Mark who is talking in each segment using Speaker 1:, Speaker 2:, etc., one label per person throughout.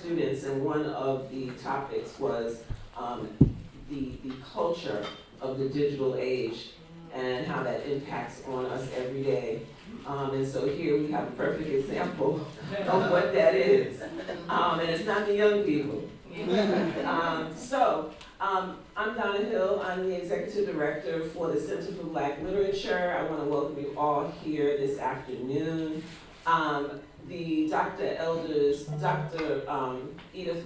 Speaker 1: students, and one of the topics was the culture of the digital age and how that impacts on us every day. And so here we have a perfect example of what that is. And it's not the young people. I'm Donna Hill. I'm the Executive Director for the Center for Black Literature. I want to welcome you all here this afternoon. The Dr. Edith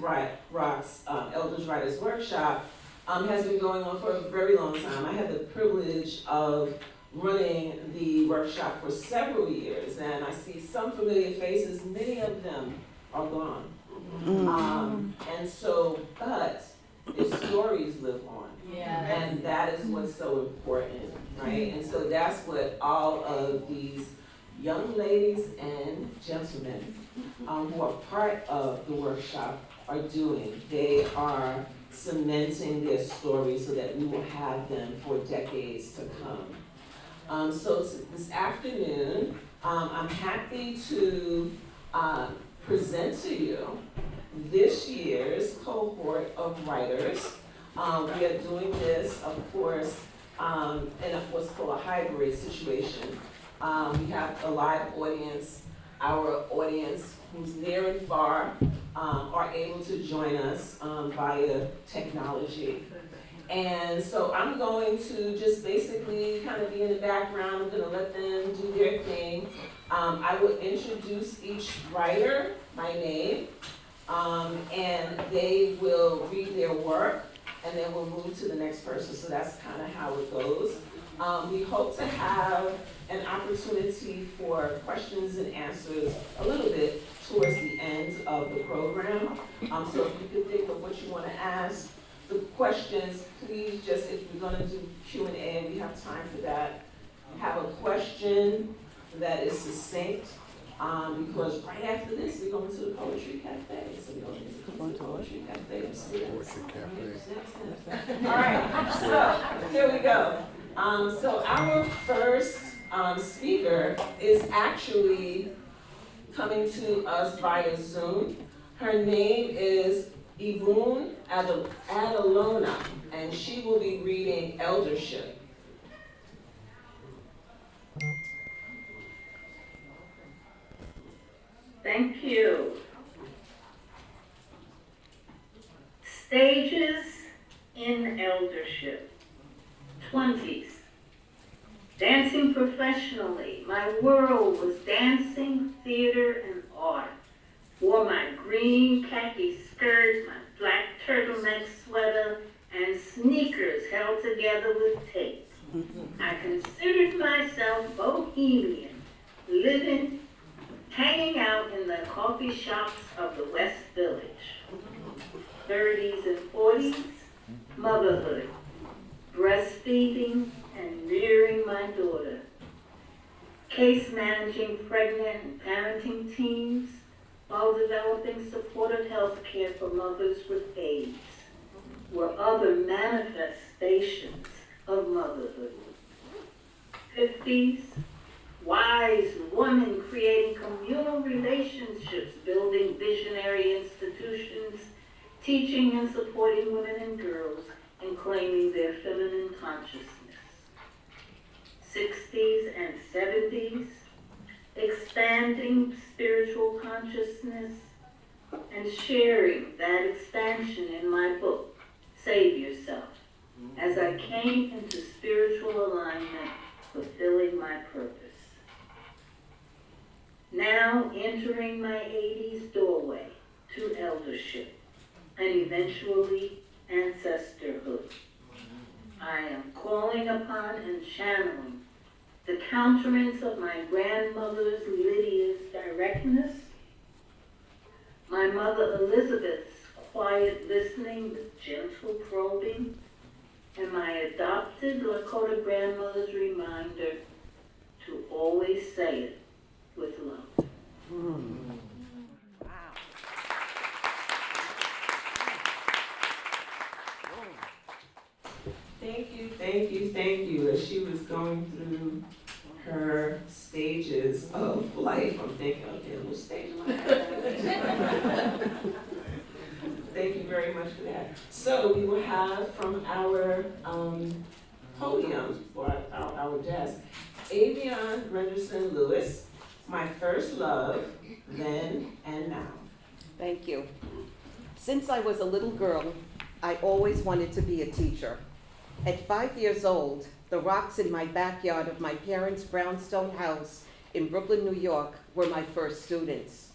Speaker 1: Rock's Elders Writers Workshop has been going on for a very long time. I had the privilege of running the workshop for several years, and I see some familiar faces. Many of them are gone. But their stories live on. Yeah. And that is what's so important, right? And so that's what all of these young ladies and gentlemen who are part of the workshop are doing. They are cementing their stories so that we will have them for decades to come. This afternoon, I'm happy to present to you this year's cohort of writers. We are doing this, of course, in what's called a hybrid situation. We have a live audience. Our audience, who's near and far, are able to join us via technology. And so I'm going to just basically kind of be in the background. I'm going to let them do their thing. I will introduce each writer by name, and they will read their work, and then we'll move to the next person. So that's kind of how it goes. We hope to have an opportunity for questions and answers a little bit towards the end of the program. So if you could think of what you want to ask, the questions, please just, if we're going to do Q&A and we have time for that, have a question that is succinct, because right after this we're going to the Poetry Cafe. So we're going to come to the Poetry Cafe. All right, so here we go. So our first speaker is actually coming to us via Zoom. Her name is Ibun Adalona, and she will be reading Eldership.
Speaker 2: Thank you. Stages in eldership. 20s. Dancing professionally, my world was dancing, theater, and art. Wore my green khaki skirt, my black turtleneck sweater, and sneakers held together with tape. I considered myself bohemian, living, hanging out in the coffee shops of the West Village. 30s and 40s, motherhood, breastfeeding, and rearing my daughter. Case managing pregnant and parenting teams while developing supportive health care for mothers with AIDS were other manifestations of motherhood. 50s, wise woman creating communal relationships, building visionary institutions, teaching and supporting women and girls, and claiming their feminine consciousness. 60s and 70s, expanding spiritual consciousness and sharing that expansion in my book, Save Yourself, as I came into spiritual alignment, fulfilling my purpose. Now entering my 80s doorway to eldership and eventually ancestorhood. I am calling upon and channeling the countenance of my grandmother's Lydia's directness, my mother Elizabeth's quiet listening with gentle probing, and my adopted Lakota grandmother's reminder to always say it with love.
Speaker 1: Thank you. As she was going through her stages of life, I'm thinking, okay, which stage am I at? very much for that. So we will have from our podium, or our desk, Avion Brenderson Lewis, My First Love, Then and Now.
Speaker 3: Thank you. Since I was a little girl, I always wanted to be a teacher. At 5 years old, the rocks in my backyard of my parents' brownstone house in Brooklyn, New York, were my first students.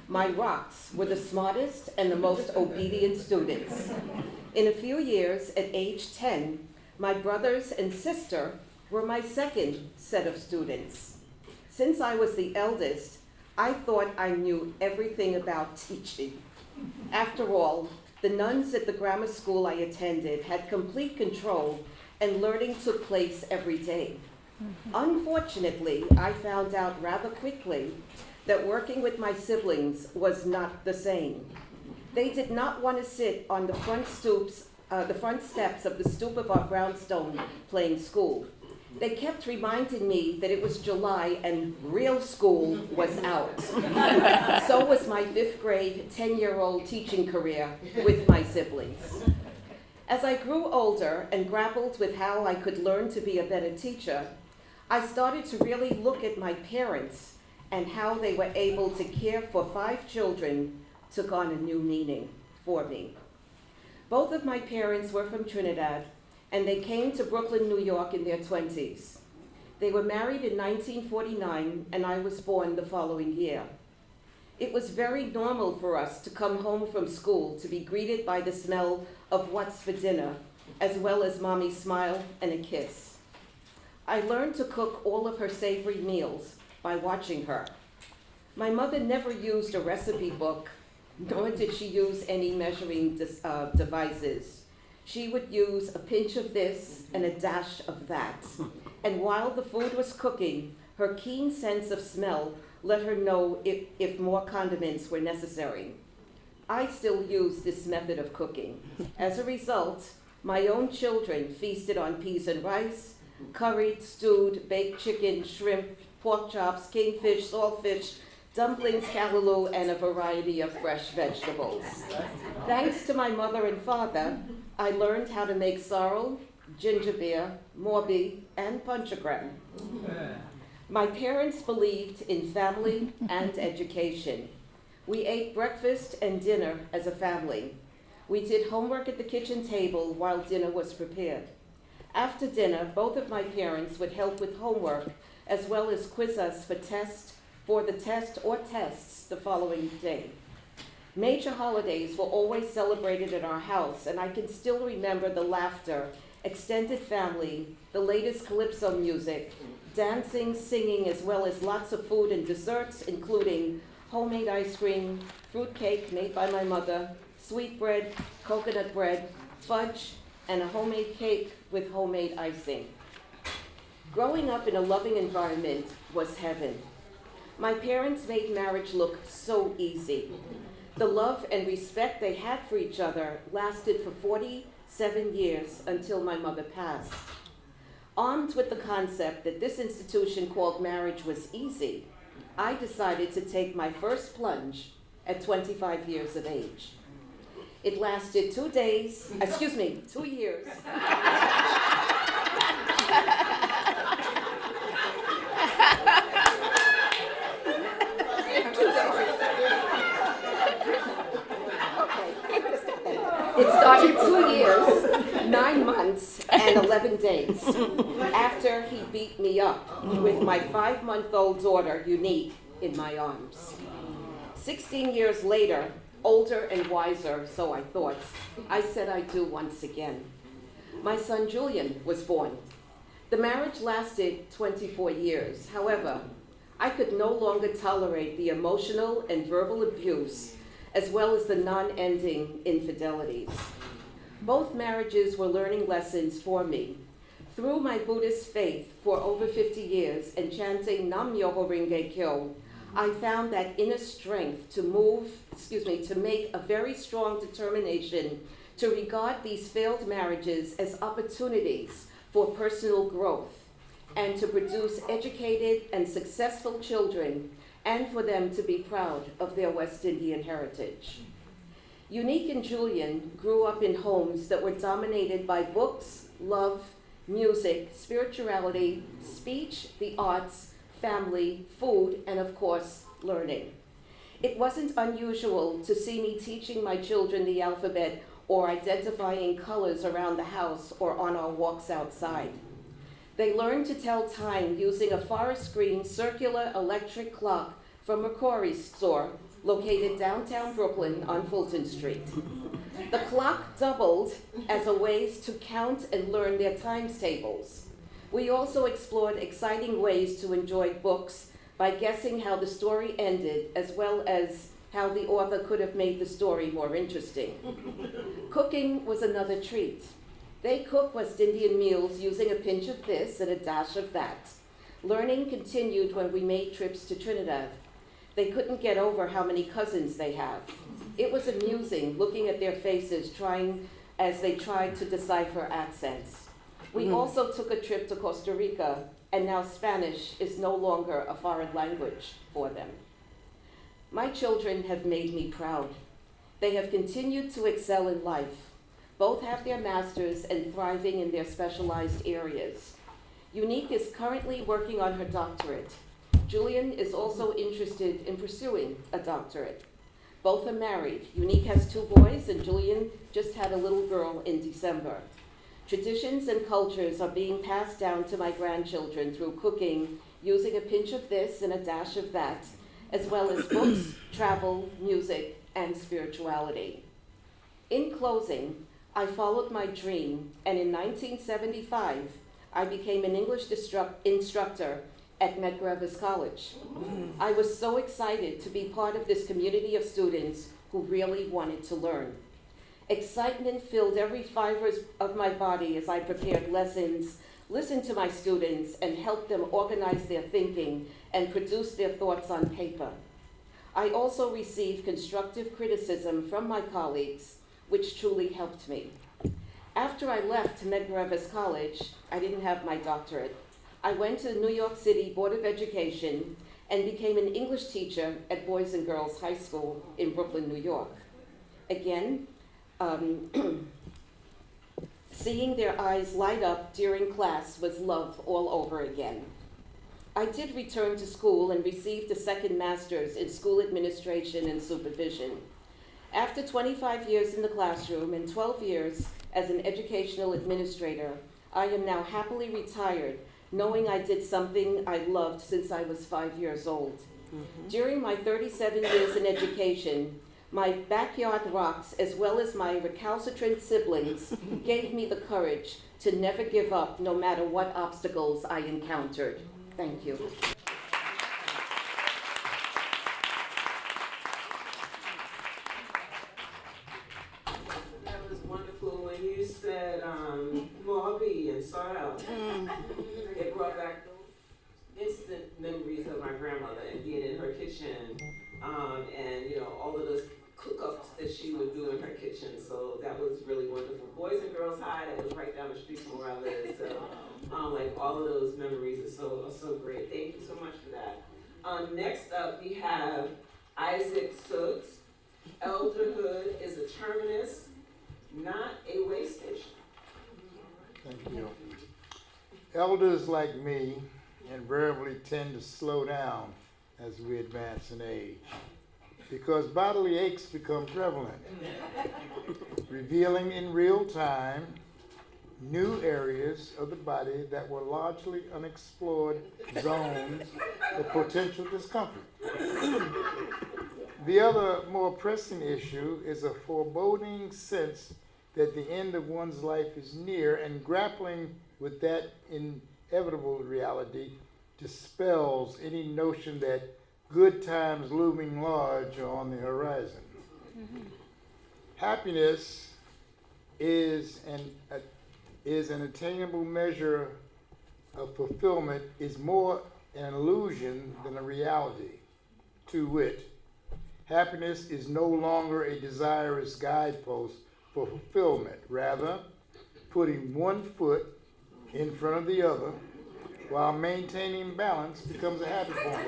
Speaker 3: My rocks were the smartest and the most obedient students. In a few years, at age 10, my brothers and sister were my second set of students. Since I was the eldest, I thought I knew everything about teaching. After all, the nuns at the grammar school I attended had complete control, and learning took place every day. Unfortunately, I found out rather quickly that working with my siblings was not the same. They did not want to sit on the front steps of the stoop of our brownstone playing school. They kept reminding me that it was July and real school was out. So was my 5th grade, 10-year-old teaching career with my siblings. As I grew older and grappled with how I could learn to be a better teacher, I started to really look at my parents and how they were able to care for 5 children took on a new meaning for me. Both of my parents were from Trinidad, and they came to Brooklyn, New York in their 20s. They were married in 1949, and I was born the following year. It was very normal for us to come home from school to be greeted by the smell of what's for dinner, as well as Mommy's smile and a kiss. I learned to cook all of her savory meals by watching her. My mother never used a recipe book, nor did she use any measuring devices. She would use a pinch of this and a dash of that. And while the food was cooking, her keen sense of smell let her know if more condiments were necessary. I still use this method of cooking. As a result, my own children feasted on peas and rice, curried, stewed, baked chicken, shrimp, pork chops, kingfish, saltfish, dumplings, callaloo, and a variety of fresh vegetables. Thanks to my mother and father, I learned how to make sorrel, ginger beer, morbi, and punchagram. My parents believed in family and education. We ate breakfast and dinner as a family. We did homework at the kitchen table while dinner was prepared. After dinner, both of my parents would help with homework as well as quiz us for the test or tests the following day. Major holidays were always celebrated at our house, and I can still remember the laughter, extended family, the latest calypso music, dancing, singing, as well as lots of food and desserts, including homemade ice cream, fruit cake made by my mother, sweetbread, coconut bread, fudge, and a homemade cake with homemade icing. Growing up in a loving environment was heaven. My parents made marriage look so easy. The love and respect they had for each other lasted for 47 years until my mother passed. Armed with the concept that this institution called marriage was easy, I decided to take my first plunge at 25 years of age. It lasted 2 years. It started 2 years, 9 months, and 11 days after he beat me up with my 5-month-old daughter, Unique, in my arms. 16 years later, older and wiser, so I thought, I said I do once again. My son Julian was born. The marriage lasted 24 years. However, I could no longer tolerate the emotional and verbal abuse as well as the non-ending infidelities. Both marriages were learning lessons for me. Through my Buddhist faith for over 50 years and chanting Nam Myoho Renge Kyo, I found that inner strength to make a very strong determination to regard these failed marriages as opportunities for personal growth and to produce educated and successful children and for them to be proud of their West Indian heritage. Unique and Julian grew up in homes that were dominated by books, love, music, spirituality, speech, the arts, family, food, and of course, learning. It wasn't unusual to see me teaching my children the alphabet or identifying colors around the house or on our walks outside. They learned to tell time using a forest green circular electric clock from McCrory's store located downtown Brooklyn on Fulton Street. The clock doubled as a way to count and learn their times tables. We also explored exciting ways to enjoy books by guessing how the story ended, as well as how the author could have made the story more interesting. Cooking was another treat. They cook West Indian meals using a pinch of this and a dash of that. Learning continued when we made trips to Trinidad. They couldn't get over how many cousins they have. It was amusing looking at their faces as they tried to decipher accents. We also took a trip to Costa Rica, and now Spanish is no longer a foreign language for them. My children have made me proud. They have continued to excel in life. Both have their masters and thriving in their specialized areas. Unique is currently working on her doctorate. Julian is also interested in pursuing a doctorate. Both are married. Unique has 2 boys, and Julian just had a little girl in December. Traditions and cultures are being passed down to my grandchildren through cooking, using a pinch of this and a dash of that, as well as books, travel, music, and spirituality. In closing, I followed my dream, and in 1975, I became an English instructor at Medgar College. I was so excited to be part of this community of students who really wanted to learn. Excitement filled every fiber of my body as I prepared lessons, listened to my students, and helped them organize their thinking and produce their thoughts on paper. I also received constructive criticism from my colleagues, which truly helped me. After I left Medgar College, I didn't have my doctorate. I went to the New York City Board of Education and became an English teacher at Boys and Girls High School in Brooklyn, New York. Again, seeing their eyes light up during class was love all over again. I did return to school and received a second master's in school administration and supervision. After 25 years in the classroom and 12 years as an educational administrator, I am now happily retired, knowing I did something I loved since I was 5 years old. During my 37 years in education, my backyard rocks, as well as my recalcitrant siblings, gave me the courage to never give up, no matter what obstacles I encountered. Thank you.
Speaker 1: That was wonderful when you said Moby and Sorrel. It brought back those instant memories of my grandmother and being in her kitchen, and all of those cook-ups that she would do in her kitchen. So that was really wonderful. Boys and Girls High, that was right down the street from where I live. So like all of those memories are so great. Thank you so much for that. Next up we have Isaac Suggs. Elderhood is a terminus, not a way station.
Speaker 4: Thank you. Elders like me invariably tend to slow down as we advance in age because bodily aches become prevalent, revealing in real time new areas of the body that were largely unexplored zones of potential discomfort. The other more pressing issue is a foreboding sense that the end of one's life is near, and grappling with that inevitable reality dispels any notion that good times looming large are on the horizon. Happiness is an attainable measure of fulfillment, is more an illusion than a reality. To wit, happiness is no longer a desirous guidepost for fulfillment. Rather, putting one foot in front of the other while maintaining balance becomes a happy point.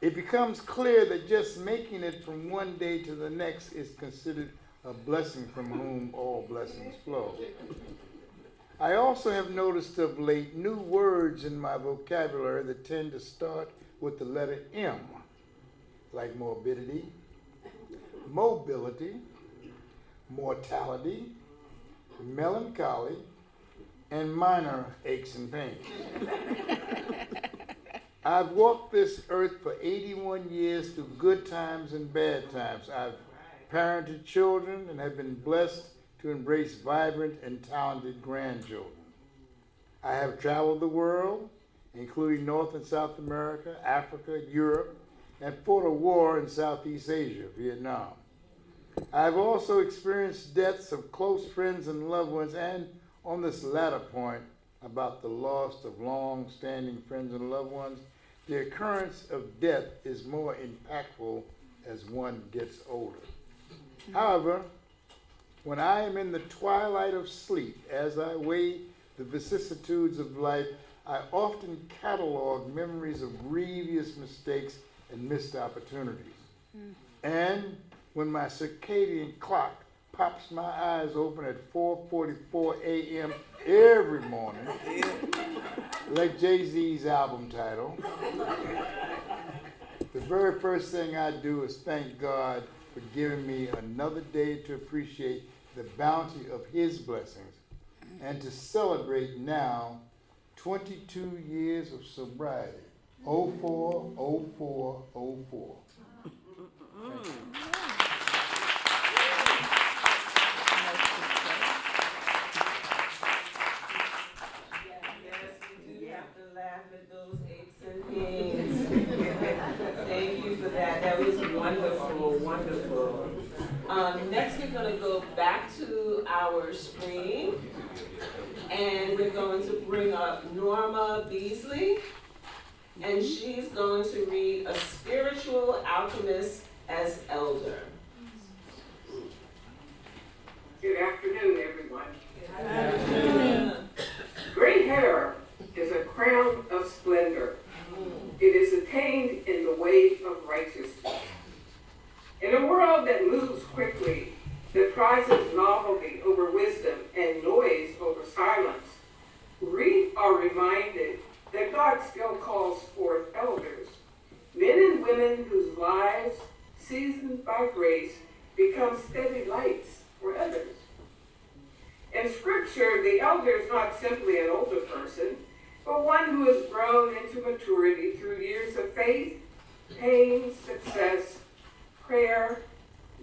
Speaker 4: It becomes clear that just making it from one day to the next is considered a blessing from whom all blessings flow. I also have noticed of late new words in my vocabulary that tend to start with the letter M, like morbidity, mobility, mortality, melancholy, and minor aches and pains. I've walked this earth for 81 years through good times and bad times. I've parented children and have been blessed to embrace vibrant and talented grandchildren. I have traveled the world, including North and South America, Africa, Europe, and fought a war in Southeast Asia, Vietnam. I've also experienced deaths of close friends and loved ones, and on this latter point, about the loss of long-standing friends and loved ones, the occurrence of death is more impactful as one gets older. However, when I am in the twilight of sleep, as I weigh the vicissitudes of life, I often catalog memories of grievous mistakes and missed opportunities. And when my circadian clock pops my eyes open at 4:44 a.m. every morning, like Jay-Z's album title, the very first thing I do is thank God for giving me another day to appreciate the bounty of His blessings and to celebrate now 22 years of sobriety. 04, 04, 04. Thank you.
Speaker 1: Thank you for that. That was wonderful, wonderful. Next, we're going to go back to our screen, and we're going to bring up Norma Beasley, and she's going to read A Spiritual Alchemist as Elder.
Speaker 5: Good afternoon, everyone.
Speaker 1: Good afternoon.
Speaker 5: Gray hair is a crown of splendor. It is attained in the way of righteousness. In a world that moves quickly, that prizes novelty over wisdom and noise over silence, we are reminded that God still calls forth elders, men and women whose lives, seasoned by grace, become steady lights for others. In Scripture, the elder is not simply an older person, but one who has grown into maturity through years of faith, pain, success, prayer,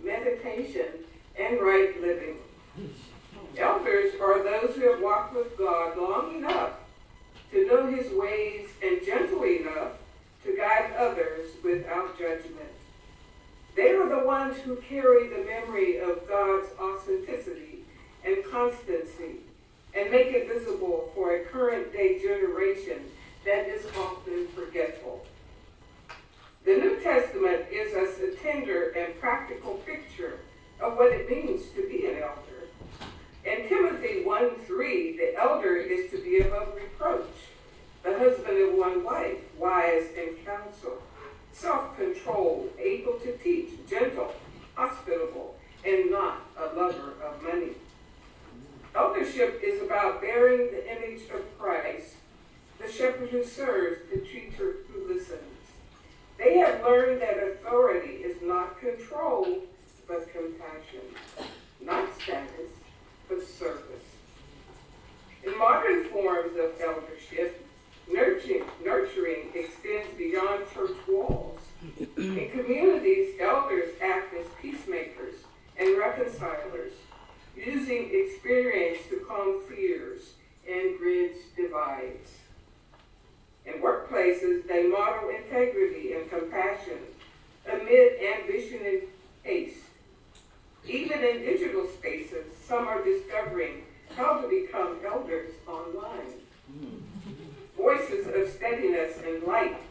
Speaker 5: meditation, and right living. Elders are those who have walked with God long enough to know His ways and gentle enough to guide others without judgment. They are the ones who carry the memory of God's authenticity and constancy and make it visible for a current day generation that is often forgetful. The New Testament gives us a tender and practical picture of what it means to be an elder. In Timothy 1:3, the elder is to be above reproach, the husband of one wife, wise in counsel, self-controlled, able to teach, gentle, hospitable, and not a lover of money. Eldership is about bearing the image of Christ, the shepherd who serves, the teacher who listens. They have learned that authority is not control, but compassion, not status, but service. In modern forms of eldership, nurturing extends beyond church walls. In communities, elders act as peacemakers and reconcilers, using experience to calm fears and bridge divides. In workplaces, they model integrity and compassion amid ambition and haste. Even in digital spaces, some are discovering how to become elders online. Voices of steadiness and light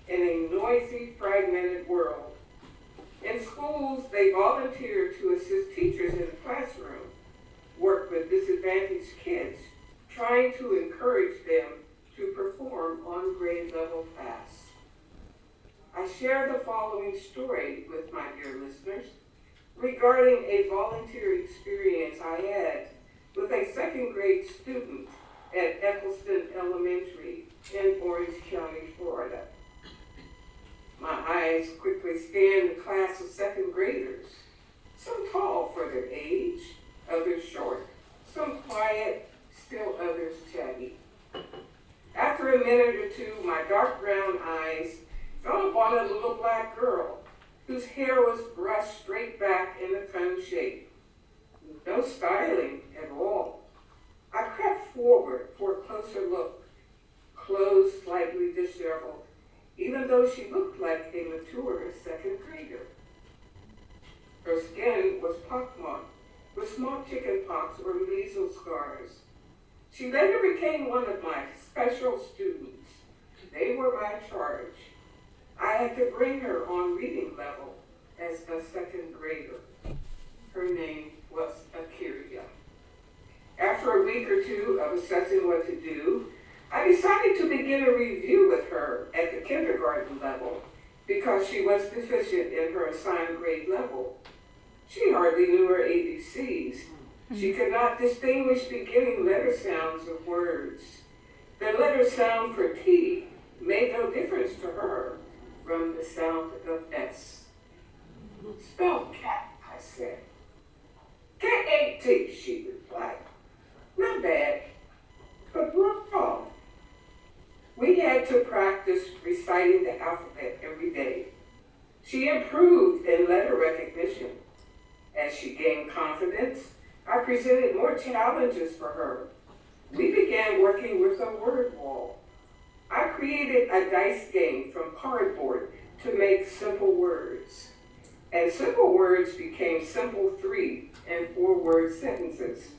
Speaker 5: in a noisy, fragmented world. In schools, they volunteer to assist teachers in the classroom, work with disadvantaged kids, trying to encourage them to perform on grade level tasks. I share the following story with my dear listeners regarding a volunteer experience I had with a second grade student at Eccleston Elementary in Orange County, Florida. My eyes quickly scanned the class of second graders, some tall for their age, others short, some quiet, still others chatty. After a minute or two, my dark brown eyes fell upon a little black girl whose hair was brushed straight back in a cone shape. No styling at all. I crept forward for a closer look, clothes slightly disheveled, even though she looked like a mature second grader. Her skin was pockmarked with small chicken pox or measles scars. She later became one of my special students. They were my charge. I had to bring her on reading level as a second grader. Her name was Akiria. After a week or two of assessing what to do, I decided to begin a review with her at the kindergarten level because she was deficient in her assigned grade level. She hardly knew her ABCs. She could not distinguish beginning letter sounds of words. The letter sound for T made no difference to her from the sound of S. Spell cat, I said. K-A-T, she replied. Not bad, but wrong. We had to practice reciting the alphabet every day. She improved in letter recognition. As she gained confidence, I presented more challenges for her. We began working with a word wall. I created a dice game from cardboard to make simple words. And simple words became simple 3- and 4-word sentences.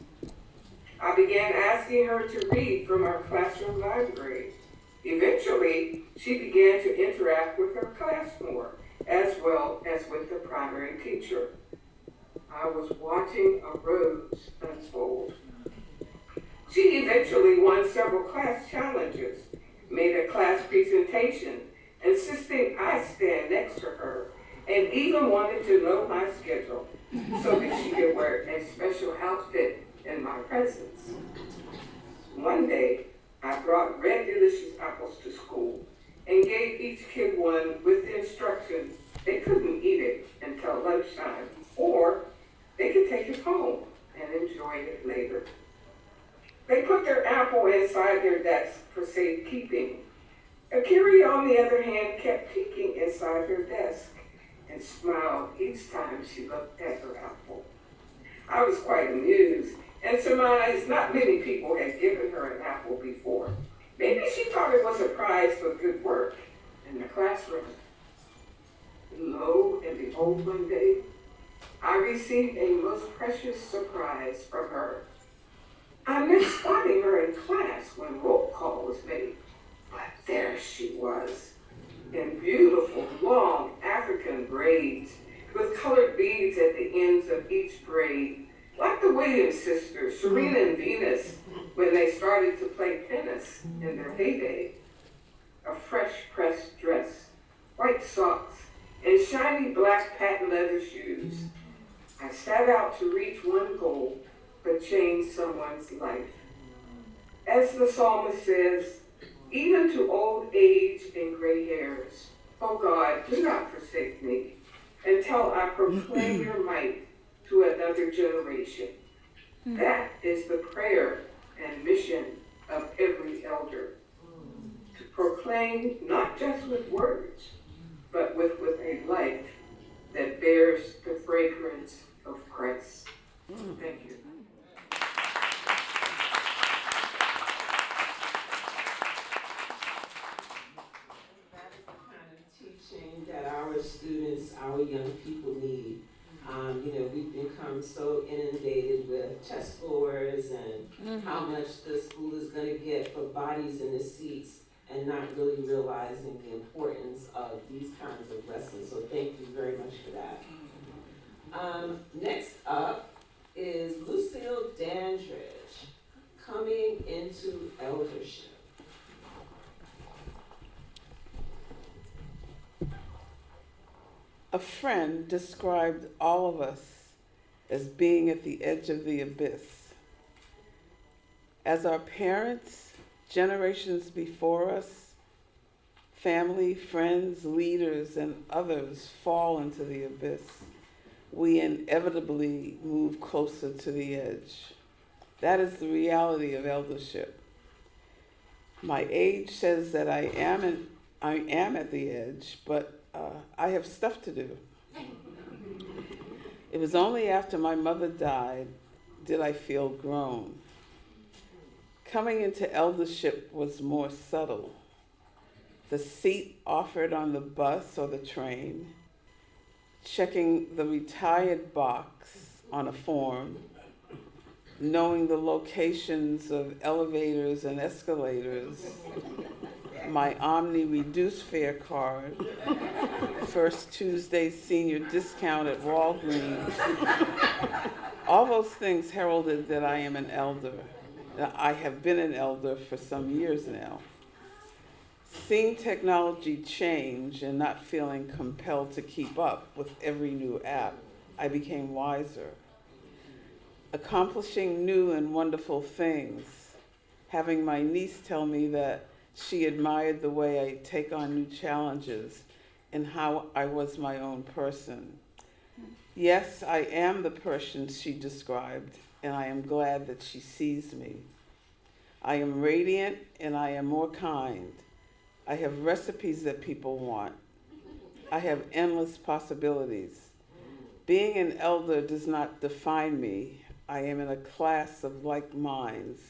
Speaker 5: I began asking her to read from our classroom library. Eventually, she began to interact with her class more, as well as with the primary teacher. I was watching a rose unfold. She eventually won several class challenges, made a class presentation, insisting I stand next to her, and even wanted to know my schedule so that she could wear a special outfit in my presence. One day, I brought red delicious apples to school and gave each kid one with the instructions they couldn't eat it until lunchtime, or they could take it home and enjoy it later. They put their apple inside their desk for safekeeping. Akiri, on the other hand, kept peeking inside her desk and smiled each time she looked at her apple. I was quite amused and surmised not many people had given her an apple before. Maybe she thought it was a prize for good work in the classroom. Lo and behold, one day, I received a most precious surprise from her. I missed spotting her in class when roll call was made, but there she was, in beautiful, long African braids, with colored beads at the ends of each braid, like the Williams sisters, Serena and Venus, when they started to play tennis in their heyday. A fresh pressed dress, white socks, and shiny black patent leather shoes. I set out to reach one goal, but change someone's life. As the psalmist says, even to old age and gray hairs, oh God, do not forsake me until I proclaim your might to another generation. That is the prayer and mission of every elder. To proclaim not just with words, but with a life that bears the fragrance of Christ. Thank you.
Speaker 1: That is the kind of teaching that our students, our young people need. We've become so inundated with test scores and how much the school is going to get for bodies in the seats and not really realizing the importance of these kinds of lessons. So thank you very much for that. Next up is Lucille Dandridge, coming into eldership.
Speaker 6: A friend described all of us as being at the edge of the abyss. As our parents, generations before us, family, friends, leaders, and others fall into the abyss, we inevitably move closer to the edge. That is the reality of eldership. My age says that I am at the edge, but I have stuff to do. It was only after my mother died did I feel grown. Coming into eldership was more subtle. The seat offered on the bus or the train, checking the retired box on a form, knowing the locations of elevators and escalators, my Omni reduced fare card, first Tuesday senior discount at Walgreens. All those things heralded that I am an elder. I have been an elder for some years now. Seeing technology change and not feeling compelled to keep up with every new app, I became wiser. Accomplishing new and wonderful things, having my niece tell me that she admired the way I take on new challenges and how I was my own person. Yes, I am the person she described, and I am glad that she sees me. I am radiant and I am more kind. I have recipes that people want. I have endless possibilities. Being an elder does not define me. I am in a class of like minds,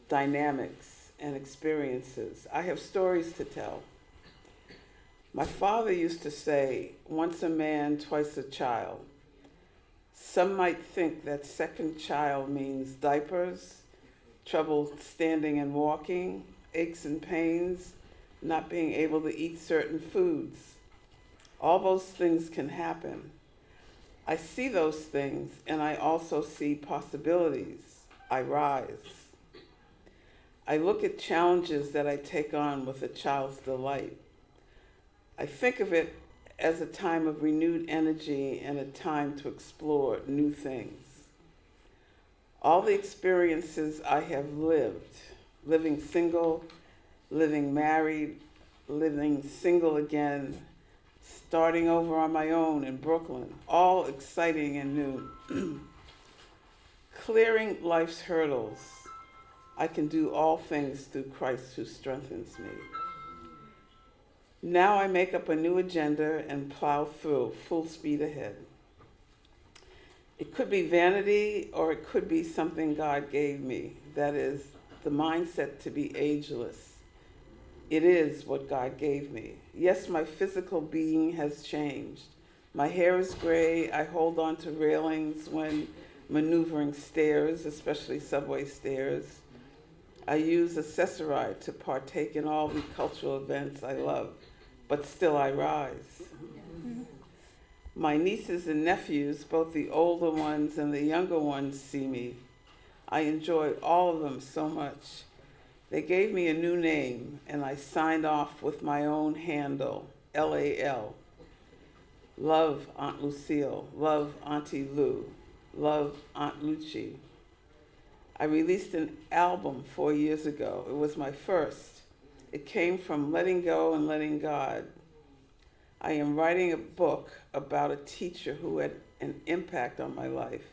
Speaker 6: dynamics, and experiences. I have stories to tell. My father used to say, once a man, twice a child. Some might think that second child means diapers, trouble standing and walking, aches and pains, not being able to eat certain foods. All those things can happen. I see those things, and I also see possibilities. I rise. I look at challenges that I take on with a child's delight. I think of it as a time of renewed energy and a time to explore new things. All the experiences I have lived, living single, living married, living single again, starting over on my own in Brooklyn, all exciting and new. Clearing life's hurdles, I can do all things through Christ who strengthens me. Now I make up a new agenda and plow through, full speed ahead. It could be vanity or it could be something God gave me, that is, the mindset to be ageless. It is what God gave me. Yes, my physical being has changed. My hair is gray. I hold on to railings when maneuvering stairs, especially subway stairs. I use accessoride to partake in all the cultural events I love, but still I rise. My nieces and nephews, both the older ones and the younger ones, see me. I enjoy all of them so much. They gave me a new name, and I signed off with my own handle, LAL. Love Aunt Lucille, love Auntie Lou, love Aunt Lucci. I released an album 4 years ago. It was my first. It came from letting go and letting God. I am writing a book about a teacher who had an impact on my life.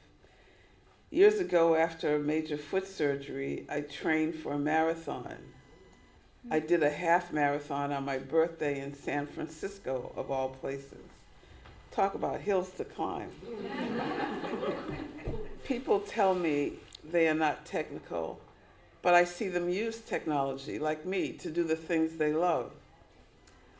Speaker 6: Years ago, after a major foot surgery, I trained for a marathon. I did a half marathon on my birthday in San Francisco, of all places. Talk about hills to climb. People tell me they are not technical, but I see them use technology, like me, to do the things they love.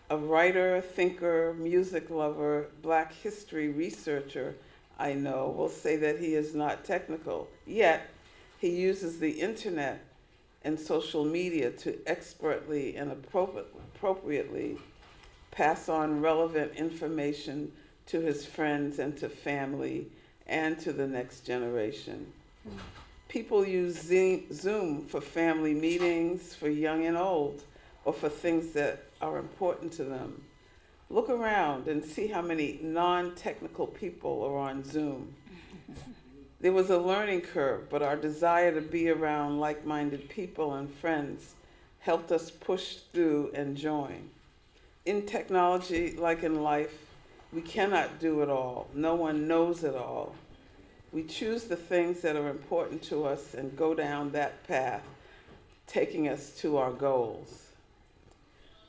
Speaker 6: A writer, thinker, music lover, Black history researcher I know will say that he is not technical, yet he uses the internet and social media to expertly and appropriately pass on relevant information to his friends and to family and to the next generation. People use Zoom for family meetings, for young and old, or for things that are important to them. Look around and see how many non-technical people are on Zoom. There was a learning curve, but our desire to be around like-minded people and friends helped us push through and join. In technology, like in life, we cannot do it all. No one knows it all. We choose the things that are important to us and go down that path, taking us to our goals.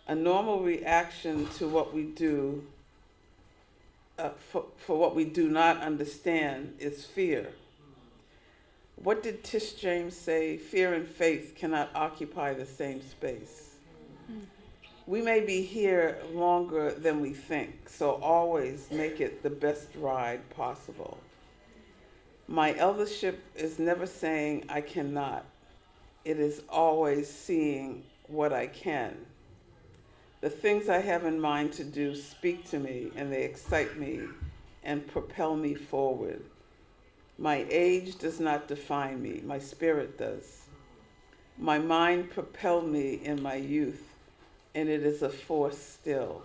Speaker 6: A normal reaction to what we do, for what we do not understand, is fear. What did Tish James say? Fear and faith cannot occupy the same space. We may be here longer than we think, so always make it the best ride possible. My eldership is never saying I cannot. It is always seeing what I can. The things I have in mind to do speak to me, and they excite me and propel me forward. My age does not define me, my spirit does. My mind propelled me in my youth, and it is a force still.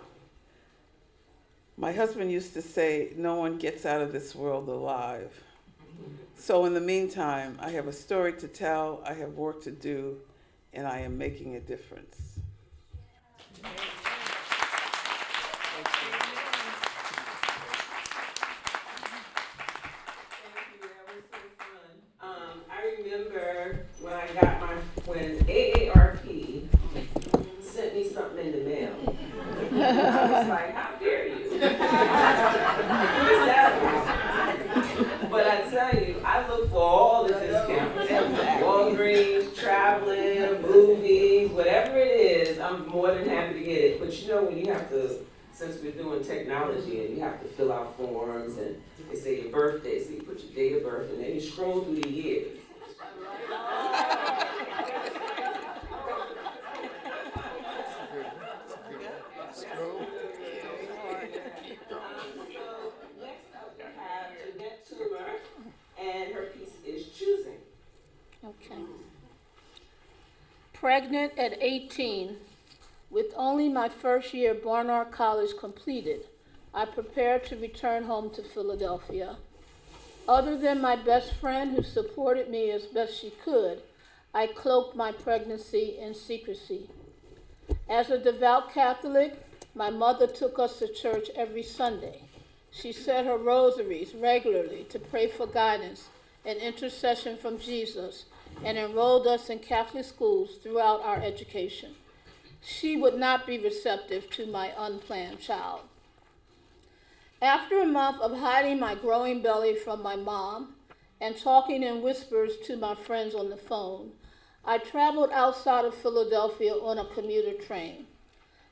Speaker 6: My husband used to say, no one gets out of this world alive. So in the meantime, I have a story to tell, I have work to do, and I am making a difference.
Speaker 1: I remember when AARP sent me something in the mail. I was like, how dare you? Where's that? But I tell you, I look for all the discounts. Walgreens, traveling, movies, whatever it is, I'm more than happy to get it. But you know, when you have to, since we're doing technology and you have to fill out forms and they say your birthday, so you put your date of birth and then you scroll through the years. So next up we have Jeanette Toomer, and her piece is Choosing.
Speaker 7: Okay. Pregnant at 18, with only my first year Barnard College completed, I prepared to return home to Philadelphia. Other than my best friend who supported me as best she could, I cloaked my pregnancy in secrecy. As a devout Catholic, my mother took us to church every Sunday. She said her rosaries regularly to pray for guidance and intercession from Jesus, and enrolled us in Catholic schools throughout our education. She would not be receptive to my unplanned child. After a month of hiding my growing belly from my mom and talking in whispers to my friends on the phone, I traveled outside of Philadelphia on a commuter train.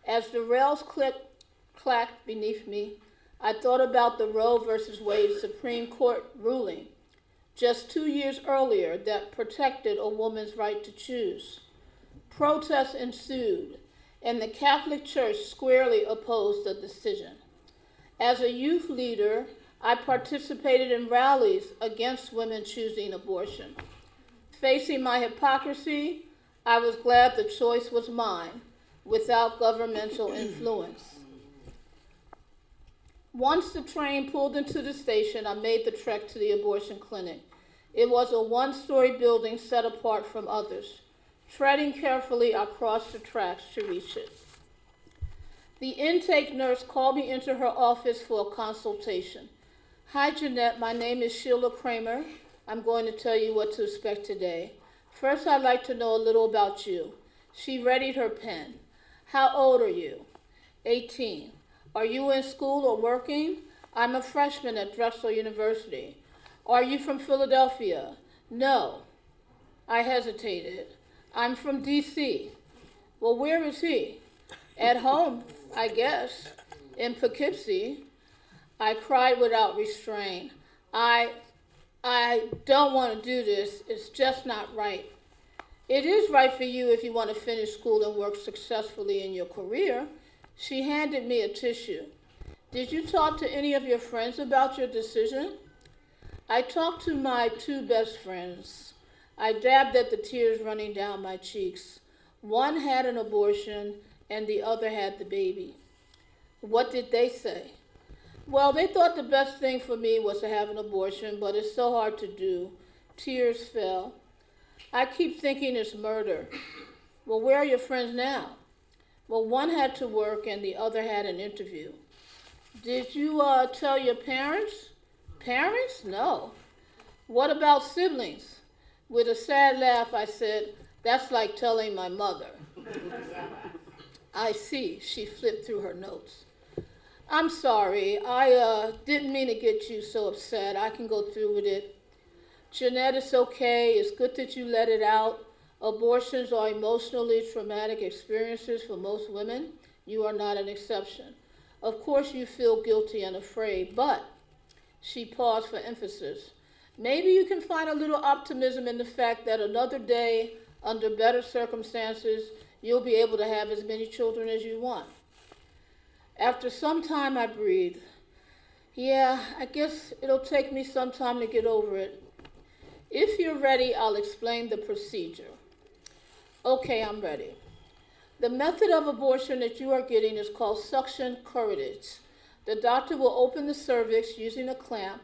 Speaker 7: As the rails clacked beneath me, I thought about the Roe versus Wade Supreme Court ruling just 2 years earlier that protected a woman's right to choose. Protests ensued, and the Catholic Church squarely opposed the decision. As a youth leader, I participated in rallies against women choosing abortion. Facing my hypocrisy, I was glad the choice was mine, without governmental influence. Once the train pulled into the station, I made the trek to the abortion clinic. It was a one-story building set apart from others. Treading carefully, I crossed the tracks to reach it. The intake nurse called me into her office for a consultation. Hi, Jeanette, my name is Sheila Kramer. I'm going to tell you what to expect today. First, I'd like to know a little about you. She readied her pen. How old are you? 18. Are you in school or working? I'm a freshman at Drexel University. Are you from Philadelphia? No. I hesitated. I'm from D.C. Well, where is he? At home, I guess, in Poughkeepsie. I cried without restraint. I don't want to do this. It's just not right. It is right for you if you want to finish school and work successfully in your career. She handed me a tissue. Did you talk to any of your friends about your decision? I talked to my two best friends. I dabbed at the tears running down my cheeks. One had an abortion and the other had the baby. What did they say? Well, they thought the best thing for me was to have an abortion, but it's so hard to do. Tears fell. I keep thinking it's murder. Well, where are your friends now? Well, one had to work and the other had an interview. Did you tell your parents? Parents? No. What about siblings? With a sad laugh, I said, that's like telling my mother. I see, she flipped through her notes. I'm sorry, I didn't mean to get you so upset. I can go through with it. Jeanette, it's okay. It's good that you let it out. Abortions are emotionally traumatic experiences for most women. You are not an exception. Of course you feel guilty and afraid, but, she paused for emphasis, maybe you can find a little optimism in the fact that another day, under better circumstances, you'll be able to have as many children as you want. After some time, I breathed. Yeah, I guess it'll take me some time to get over it. If you're ready, I'll explain the procedure. Okay, I'm ready. The method of abortion that you are getting is called suction curettage. The doctor will open the cervix using a clamp.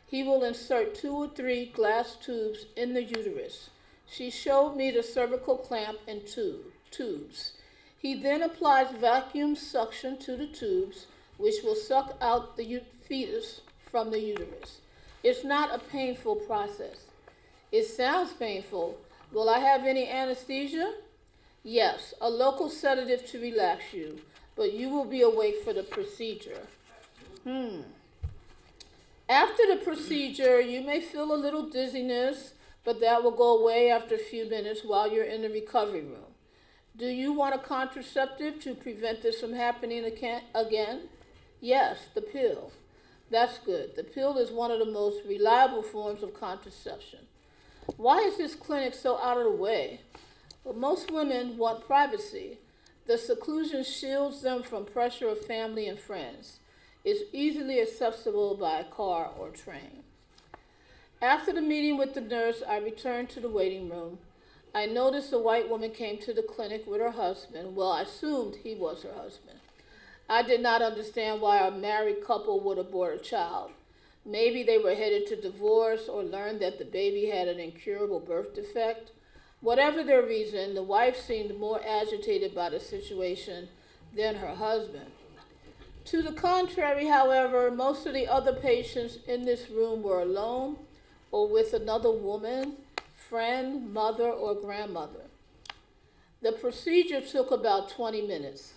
Speaker 7: He will insert 2 or 3 glass tubes in the uterus. She showed me the cervical clamp and tubes. He then applies vacuum suction to the tubes, which will suck out the fetus from the uterus. It's not a painful process. It sounds painful. Will I have any anesthesia? Yes, a local sedative to relax you, but you will be awake for the procedure. After the procedure, you may feel a little dizziness, but that will go away after a few minutes while you're in the recovery room. Do you want a contraceptive to prevent this from happening again? Yes, the pill. That's good. The pill is one of the most reliable forms of contraception. Why is this clinic so out of the way? Well, most women want privacy. The seclusion shields them from pressure of family and friends. It's easily accessible by car or train. After the meeting with the nurse, I returned to the waiting room. I noticed a white woman came to the clinic with her husband. Well, I assumed he was her husband. I did not understand why a married couple would abort a child. Maybe they were headed to divorce or learned that the baby had an incurable birth defect. Whatever their reason, the wife seemed more agitated by the situation than her husband. To the contrary, however, most of the other patients in this room were alone or with another woman, friend, mother, or grandmother. The procedure took about 20 minutes.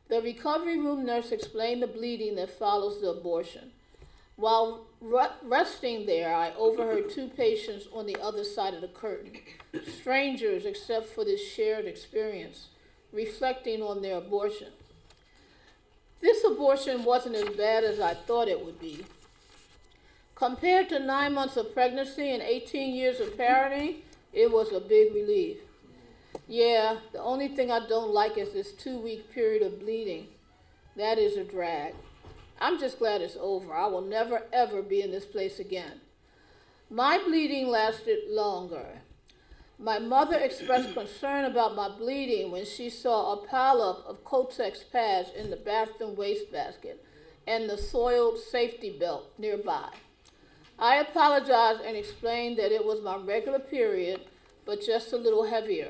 Speaker 7: The recovery room nurse explained the bleeding that follows the abortion. While resting there, I overheard 2 patients on the other side of the curtain, strangers except for this shared experience, reflecting on their abortion. This abortion wasn't as bad as I thought it would be. Compared to 9 months of pregnancy and 18 years of parenting, it was a big relief. Yeah, the only thing I don't like is this 2-week period of bleeding. That is a drag. I'm just glad it's over. I will never, ever be in this place again. My bleeding lasted longer. My mother expressed concern about my bleeding when she saw a pileup of Kotex pads in the bathroom wastebasket and the soiled safety belt nearby. I apologized and explained that it was my regular period, but just a little heavier.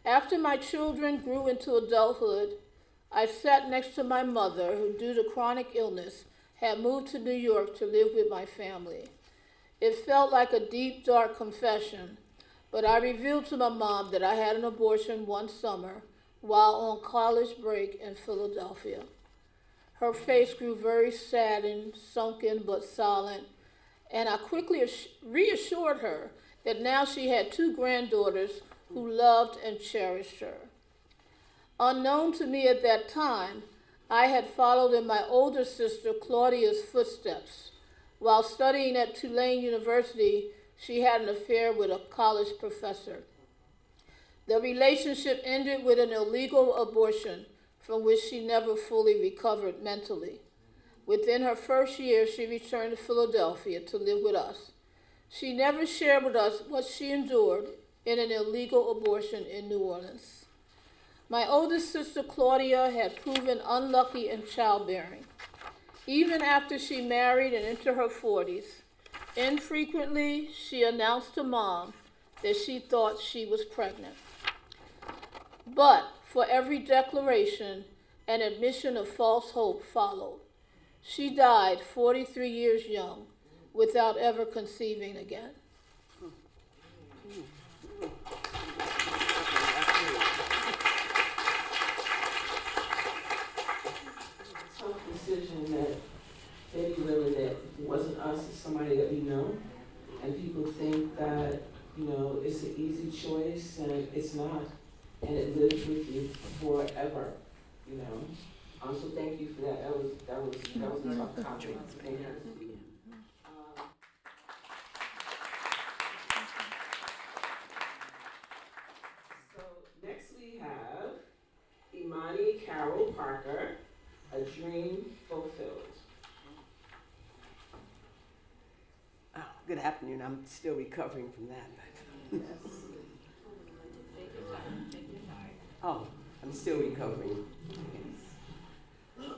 Speaker 7: After my children grew into adulthood, I sat next to my mother, who due to chronic illness had moved to New York to live with my family. It felt like a deep, dark confession, but I revealed to my mom that I had an abortion one summer while on college break in Philadelphia. Her face grew very saddened, sunken, but silent, and I quickly reassured her that now she had 2 granddaughters who loved and cherished her. Unknown to me at that time, I had followed in my older sister Claudia's footsteps. While studying at Tulane University, she had an affair with a college professor. The relationship ended with an illegal abortion from which she never fully recovered mentally. Within her first year, she returned to Philadelphia to live with us. She never shared with us what she endured in an illegal abortion in New Orleans. My oldest sister Claudia had proven unlucky in childbearing. Even after she married and into her 40s, infrequently she announced to Mom that she thought she was pregnant. But for every declaration, an admission of false hope followed. She died 43 years young without ever conceiving again.
Speaker 1: Tough decision that maybe really that it wasn't us, it's somebody that we know. And people think that, it's an easy choice and it's not. And it lives with you forever, So thank you for that. That was a tough topic. Thank you. So next we have Imani Carol Parker, A Dream Fulfilled.
Speaker 8: Oh, good afternoon. I'm still recovering from that. Oh, I'm still recovering. Yes.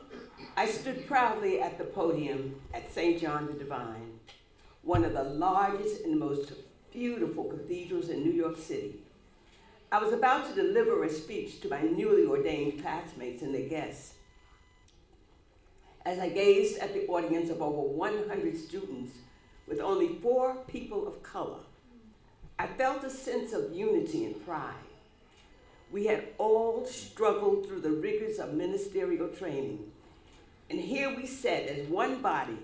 Speaker 8: I stood proudly at the podium at St. John the Divine, one of the largest and most beautiful cathedrals in New York City. I was about to deliver a speech to my newly ordained classmates and their guests. As I gazed at the audience of over 100 students with only 4 people of color, I felt a sense of unity and pride. We had all struggled through the rigors of ministerial training, and here we sat as one body,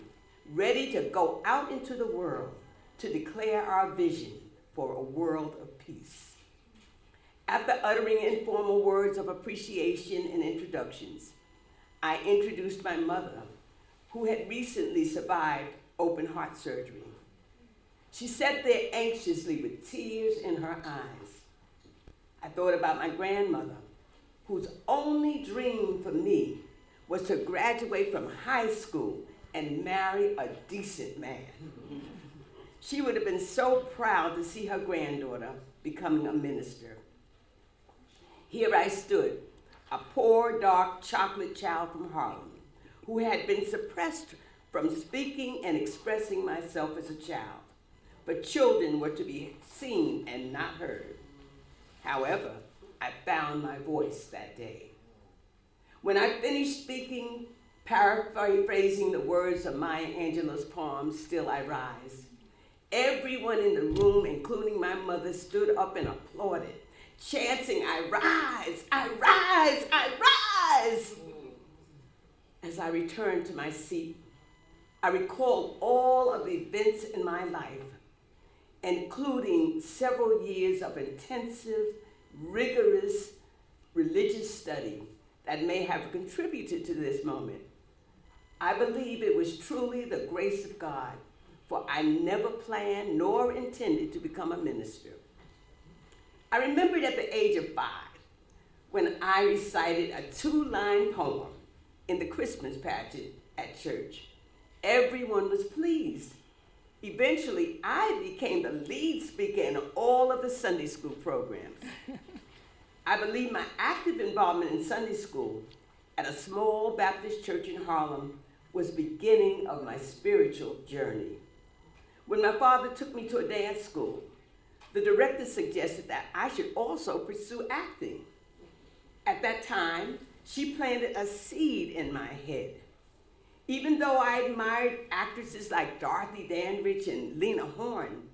Speaker 8: ready to go out into the world to declare our vision for a world of peace. After uttering informal words of appreciation and introductions, I introduced my mother, who had recently survived open heart surgery. She sat there anxiously with tears in her eyes. I thought about my grandmother, whose only dream for me was to graduate from high school and marry a decent man. She would have been so proud to see her granddaughter becoming a minister. Here I stood, a poor, dark chocolate child from Harlem, who had been suppressed from speaking and expressing myself as a child. But children were to be seen and not heard. However, I found my voice that day. When I finished speaking, paraphrasing the words of Maya Angelou's poem, Still I Rise, everyone in the room, including my mother, stood up and applauded, chanting, I rise, I rise, I rise. As I returned to my seat, I recalled all of the events in my life, including several years of intensive, rigorous religious study that may have contributed to this moment. I believe it was truly the grace of God, for I never planned nor intended to become a minister. I remembered at the age of 5 when I recited a 2-line poem in the Christmas pageant at church. Everyone was pleased. Eventually, I became the lead speaker in all of the Sunday school programs. I believe my active involvement in Sunday school at a small Baptist church in Harlem was the beginning of my spiritual journey. When my father took me to a dance school, the director suggested that I should also pursue acting. At that time, she planted a seed in my head. Even though I admired actresses like Dorothy Dandridge and Lena Horne,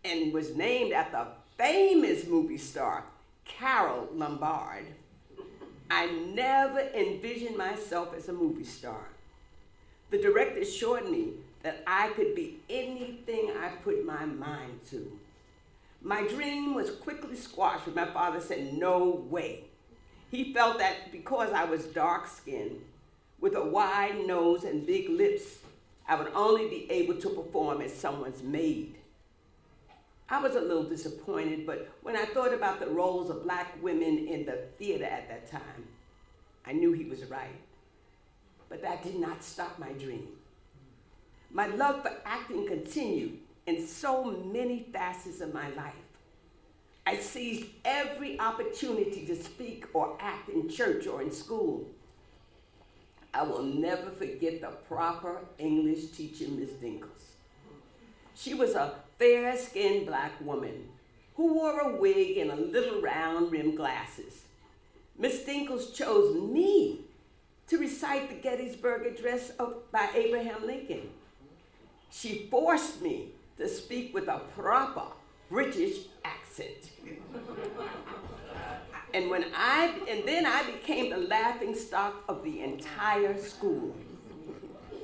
Speaker 8: and was named after a famous movie star, Carol Lombard, I never envisioned myself as a movie star. The director assured me that I could be anything I put my mind to. My dream was quickly squashed when my father said, no way. He felt that because I was dark-skinned, with a wide nose and big lips, I would only be able to perform as someone's maid. I was a little disappointed, but when I thought about the roles of Black women in the theater at that time, I knew he was right. But that did not stop my dream. My love for acting continued in so many facets of my life. I seized every opportunity to speak or act in church or in school. I will never forget the proper English teacher, Miss Dinkles. She was a fair-skinned black woman who wore a wig and a little round-rimmed glasses. Miss Dinkles chose me to recite the Gettysburg Address by Abraham Lincoln. She forced me to speak with a proper British accent. And then I became the laughing stock of the entire school.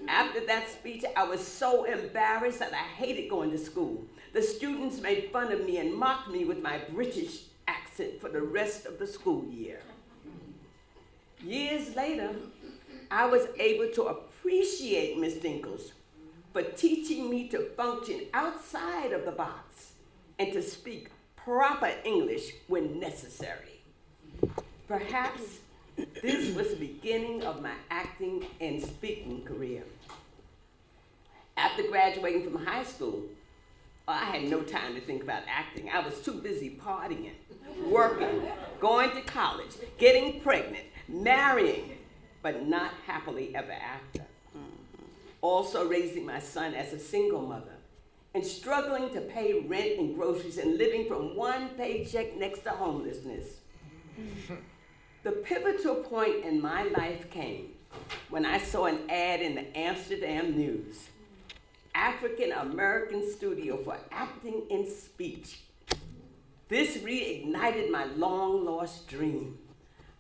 Speaker 8: After that speech, I was so embarrassed that I hated going to school. The students made fun of me and mocked me with my British accent for the rest of the school year. Years later, I was able to appreciate Miss Dinkles for teaching me to function outside of the box and to speak proper English when necessary. Perhaps this was the beginning of my acting and speaking career. After graduating from high school, I had no time to think about acting. I was too busy partying, working, going to college, getting pregnant, marrying, but not happily ever after. Also raising my son as a single mother and struggling to pay rent and groceries and living from one paycheck next to homelessness. The pivotal point in my life came when I saw an ad in the Amsterdam News, African American Studio for Acting and Speech. This reignited my long lost dream.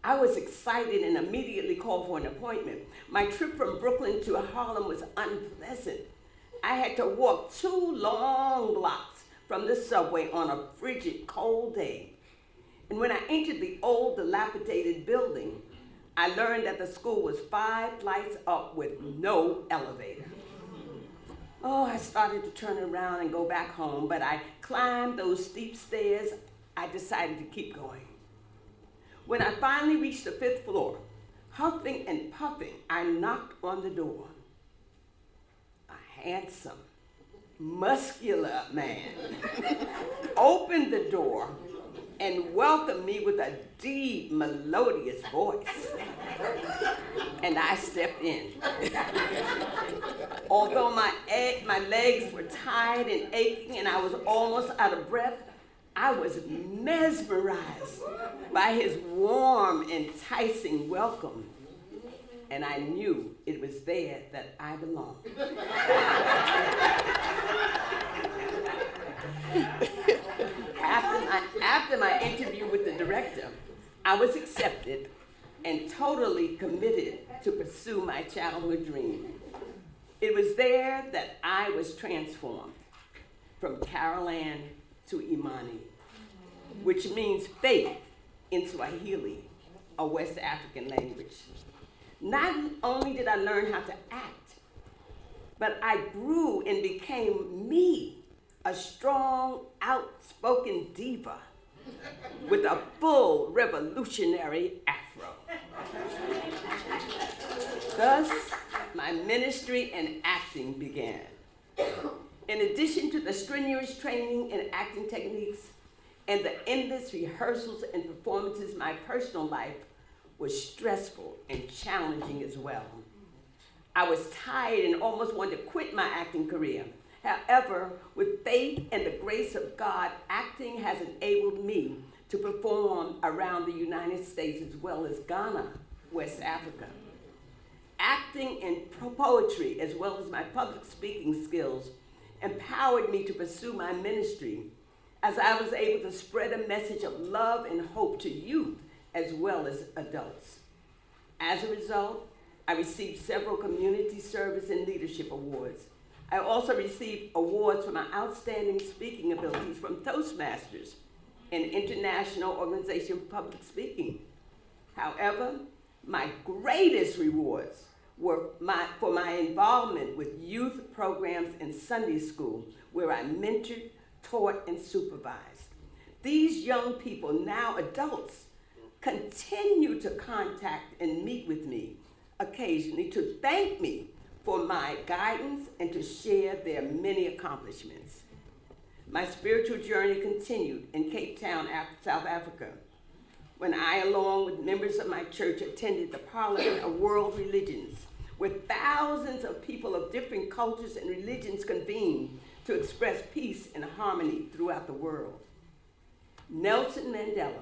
Speaker 8: I was excited and immediately called for an appointment. My trip from Brooklyn to Harlem was unpleasant. I had to walk 2 long blocks from the subway on a frigid, cold day. And when I entered the old, dilapidated building, I learned that the school was 5 flights up with no elevator. Oh, I started to turn around and go back home, but I climbed those steep stairs. I decided to keep going. When I finally reached the 5th floor, huffing and puffing, I knocked on the door. A handsome, muscular man opened the door and welcomed me with a deep, melodious voice. And I stepped in. Although my legs were tired and aching and I was almost out of breath, I was mesmerized by his warm, enticing welcome. And I knew it was there that I belonged. After my interview with the director, I was accepted and totally committed to pursue my childhood dream. It was there that I was transformed from Carol Ann to Imani, which means faith in Swahili, a West African language. Not only did I learn how to act, but I grew and became me, a strong, outspoken diva with a full revolutionary afro. Thus, my ministry and acting began. In addition to the strenuous training and acting techniques and the endless rehearsals and performances, my personal life was stressful and challenging as well. I was tired and almost wanted to quit my acting career. However, with faith and the grace of God, acting has enabled me to perform around the United States as well as Ghana, West Africa. Acting and poetry, as well as my public speaking skills, empowered me to pursue my ministry as I was able to spread a message of love and hope to youth as well as adults. As a result, I received several community service and leadership awards. I also received awards for my outstanding speaking abilities from Toastmasters, an international organization for public speaking. However, my greatest rewards were for my involvement with youth programs in Sunday school, where I mentored, taught, and supervised. These young people, now adults, continue to contact and meet with me occasionally to thank me for my guidance and to share their many accomplishments. My spiritual journey continued in Cape Town, South Africa, when I, along with members of my church, attended the Parliament of World Religions, where thousands of people of different cultures and religions convened to express peace and harmony throughout the world. Nelson Mandela,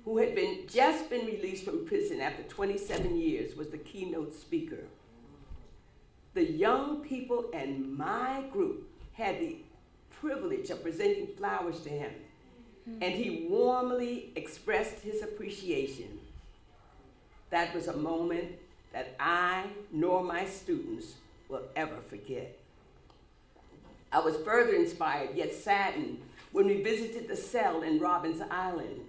Speaker 8: who had just been released from prison after 27 years, was the keynote speaker. The young people in my group had the privilege of presenting flowers to him, and he warmly expressed his appreciation. That was a moment that I nor my students will ever forget. I was further inspired, yet saddened, when we visited the cell in Robben Island,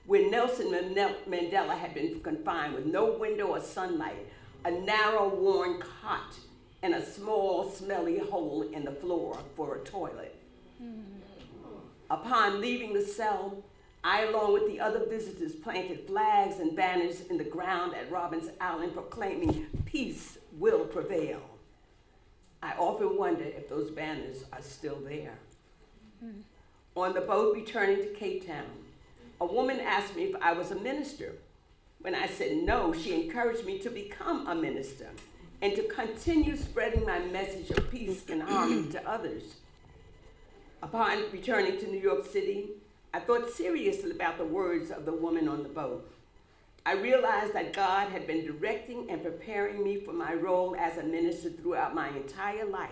Speaker 8: where Nelson Mandela had been confined with no window or sunlight, a narrow, worn cot, and a small, smelly hole in the floor for a toilet. Upon leaving the cell, I, along with the other visitors, planted flags and banners in the ground at Robben Island proclaiming peace will prevail. I often wonder if those banners are still there. On the boat returning to Cape Town, a woman asked me if I was a minister. When I said no, she encouraged me to become a minister and to continue spreading my message of peace and harmony to others. Upon returning to New York City, I thought seriously about the words of the woman on the boat. I realized that God had been directing and preparing me for my role as a minister throughout my entire life,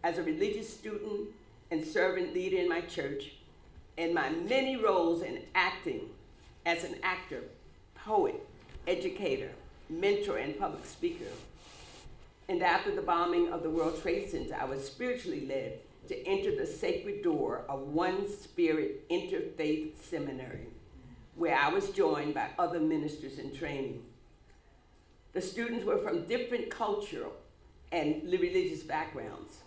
Speaker 8: as a religious student and servant leader in my church, and my many roles in acting as an actor, poet, educator, mentor, and public speaker. And after the bombing of the World Trade Center, I was spiritually led to enter the sacred door of One Spirit Interfaith Seminary, where I was joined by other ministers in training. The students were from different cultural and religious backgrounds.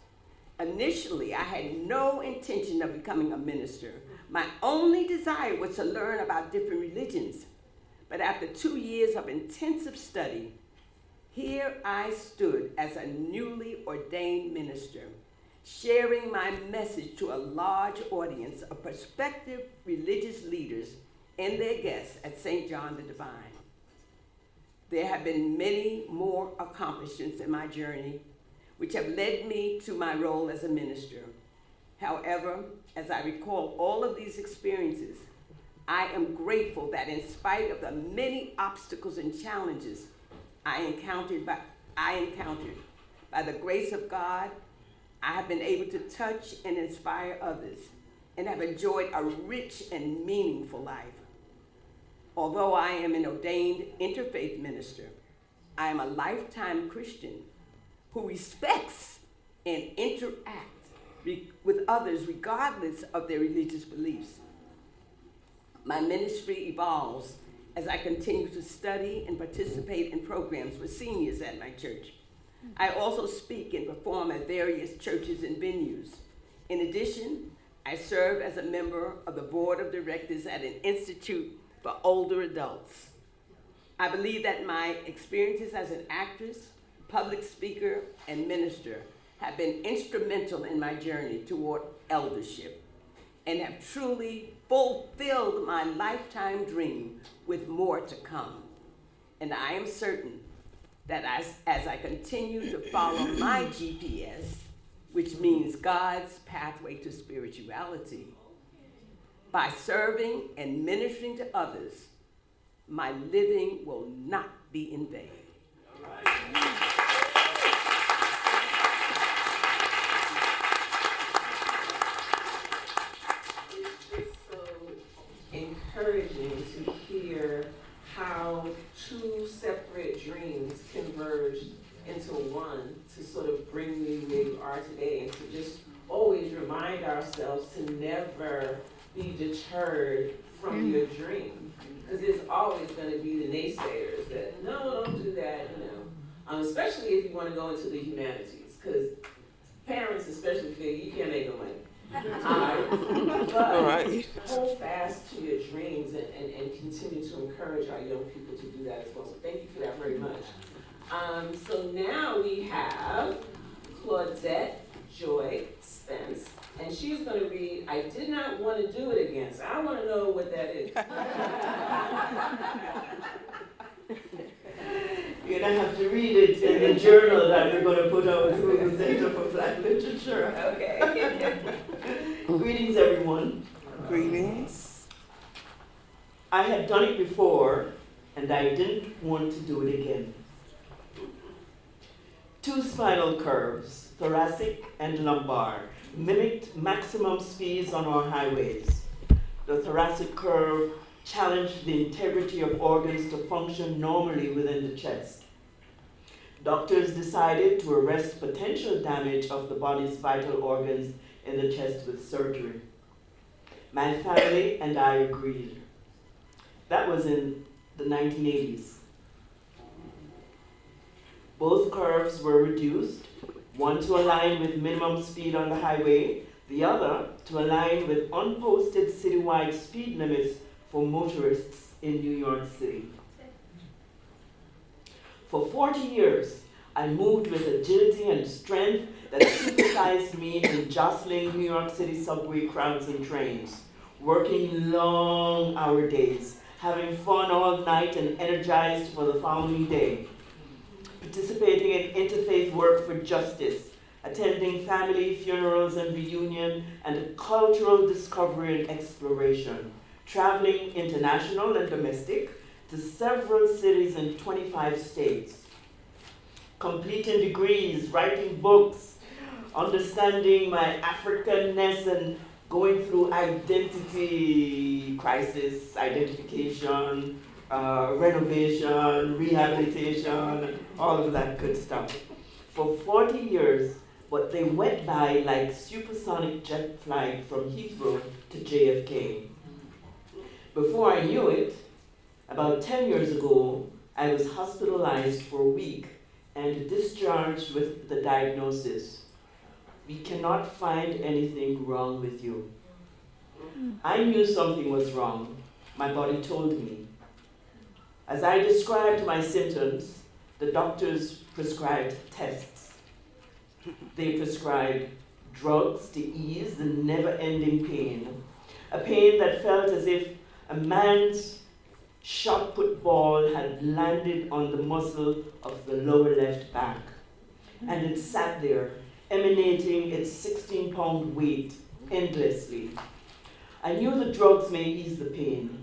Speaker 8: Initially, I had no intention of becoming a minister. My only desire was to learn about different religions. But after 2 years of intensive study, here I stood as a newly ordained minister, sharing my message to a large audience of prospective religious leaders and their guests at St. John the Divine. There have been many more accomplishments in my journey, which have led me to my role as a minister. However, as I recall all of these experiences, I am grateful that in spite of the many obstacles and challenges I encountered by the grace of God, I have been able to touch and inspire others and have enjoyed a rich and meaningful life. Although I am an ordained interfaith minister, I am a lifetime Christian who respects and interacts with others regardless of their religious beliefs. My ministry evolves as I continue to study and participate in programs with seniors at my church. I also speak and perform at various churches and venues. In addition, I serve as a member of the board of directors at an institute for older adults. I believe that my experiences as an actress, public speaker, and minister have been instrumental in my journey toward eldership and have truly fulfilled my lifetime dream with more to come. And I am certain that as I continue to follow my GPS, which means God's pathway to spirituality, by serving and ministering to others, my living will not be in vain.
Speaker 1: It's so encouraging to hear how two separate dreams converge into one to sort of bring you where you are today, and to just always remind ourselves to never be deterred from your dream, because there's always going to be the naysayers that no, don't do that, especially if you want to go into the humanities, because parents especially feel you can't make no money. But
Speaker 6: All right.
Speaker 1: hold fast to your dreams and continue to encourage our young people to do that as well. So thank you for that very much. So now we have Claudette Joy Spence, and and she's gonna read, I did not want to do it again, so I wanna know what that is.
Speaker 9: You're gonna have to read it in the journal that we're gonna put out through the Center for Black Literature.
Speaker 1: Okay.
Speaker 9: Greetings, everyone.
Speaker 6: Greetings.
Speaker 9: I had done it before, and I didn't want to do it again. 2 spinal curves, thoracic and lumbar, mimicked maximum speeds on our highways. The thoracic curve challenged the integrity of organs to function normally within the chest. Doctors decided to arrest potential damage of the body's vital organs in the chest with surgery. My family and I agreed. That was in the 1980s. Both curves were reduced, one to align with minimum speed on the highway, the other to align with unposted citywide speed limits for motorists in New York City. For 40 years, I moved with agility and strength that supersized me in jostling New York City subway crowds and trains, working long-hour days, having fun all night and energized for the following day, participating in interfaith work for justice, attending family funerals and reunion, and cultural discovery and exploration, traveling international and domestic to several cities in 25 states, completing degrees, writing books, understanding my Africanness and going through identity crisis, identification, renovation, rehabilitation, all of that good stuff. For 40 years, but they went by like supersonic jet flight from Heathrow to JFK. Before I knew it, about 10 years ago, I was hospitalized for a week and discharged with the diagnosis: we cannot find anything wrong with you. I knew something was wrong. My body told me. As I described my symptoms, the doctors prescribed tests. They prescribed drugs to ease the never-ending pain, a pain that felt as if a man's shot put ball had landed on the muscle of the lower left back, and it sat there, emanating its 16-pound weight endlessly. I knew the drugs may ease the pain.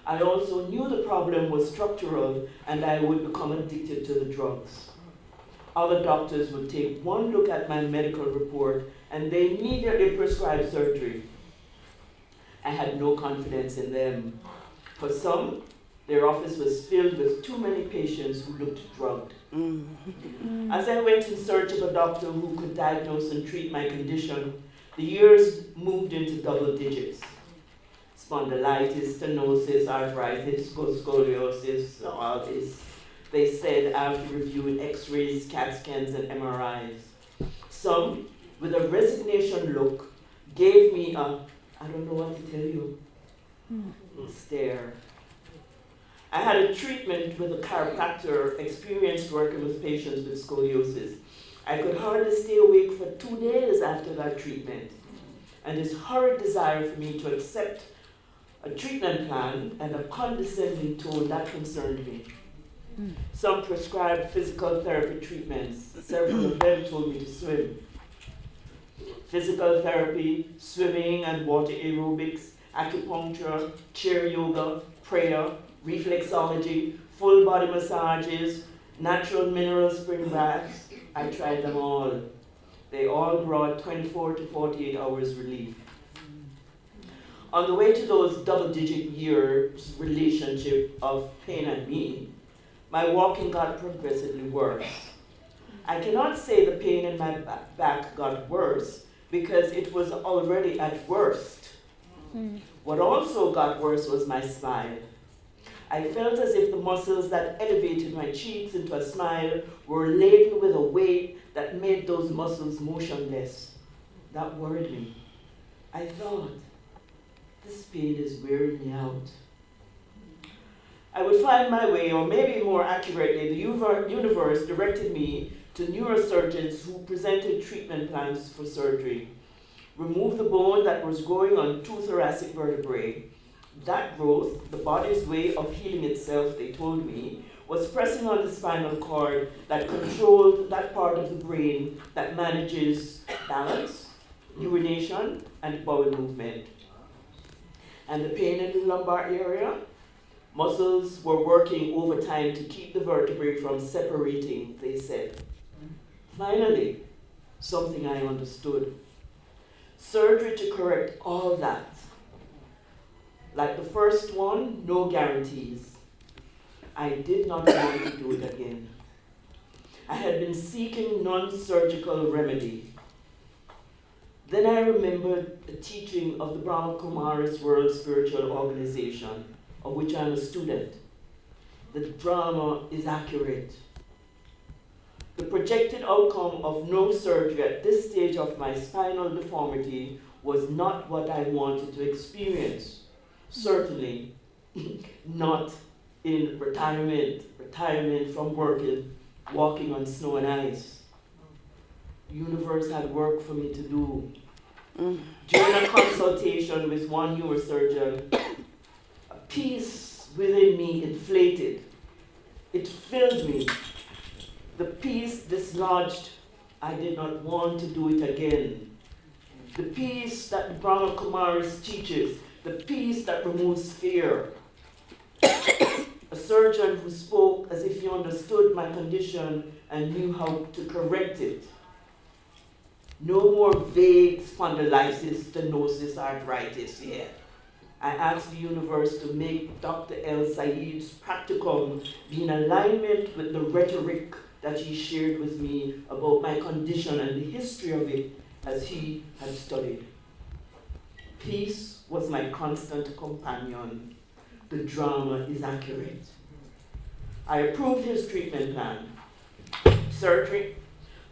Speaker 9: I also knew the problem was structural and I would become addicted to the drugs. Other doctors would take one look at my medical report and they immediately prescribed surgery. I had no confidence in them. For some, their office was filled with too many patients who looked drugged. As I went in search of a doctor who could diagnose and treat my condition, the years moved into double digits. Spondylitis, stenosis, arthritis, scoliosis, all this. They said after reviewing x-rays, CAT scans, and MRIs. Some, with a resignation look, gave me a, I don't know what to tell you, stare. I had a treatment with a chiropractor experienced working with patients with scoliosis. I could hardly stay awake for 2 days after that treatment. And his horrid desire for me to accept a treatment plan and a condescending tone, that concerned me. Some prescribed physical therapy treatments. Several of them told me to swim. Physical therapy, swimming and water aerobics, acupuncture, chair yoga, prayer, reflexology, full body massages, natural mineral spring baths. I tried them all. They all brought 24 to 48 hours relief. On the way to those double-digit years relationship of pain and me, my walking got progressively worse. I cannot say the pain in my back got worse because it was already at worst. What also got worse was my smile. I felt as if the muscles that elevated my cheeks into a smile were laden with a weight that made those muscles motionless. That worried me. I thought, this pain is wearing me out. I would find my way, or maybe more accurately, the universe directed me to neurosurgeons who presented treatment plans for surgery. removed the bone that was growing on 2 thoracic vertebrae. That growth, the body's way of healing itself, they told me, was pressing on the spinal cord that controlled that part of the brain that manages balance, urination, and bowel movement. And the pain in the lumbar area, muscles were working overtime to keep the vertebrae from separating, they said. Finally, something I understood. Surgery to correct all that. Like the first one, no guarantees. I did not want to do it again. I had been seeking non-surgical remedy. Then I remembered a teaching of the Brahma Kumaris World Spiritual Organization, of which I'm a student. The drama is accurate. The projected outcome of no surgery at this stage of my spinal deformity was not what I wanted to experience. Certainly not in retirement from working, walking on snow and ice. The universe had work for me to do. During a consultation with one neurosurgeon, a peace within me inflated. It filled me. The peace dislodged. I did not want to do it again. The peace that Brahma Kumaris teaches, the peace that removes fear. A surgeon who spoke as if he understood my condition and knew how to correct it. No more vague spondylitis, stenosis, arthritis here. I asked the universe to make Dr. El Said's practicum be in alignment with the rhetoric that he shared with me about my condition and the history of it as he had studied. Peace was my constant companion. The drama is accurate. I approved his treatment plan. Surgery,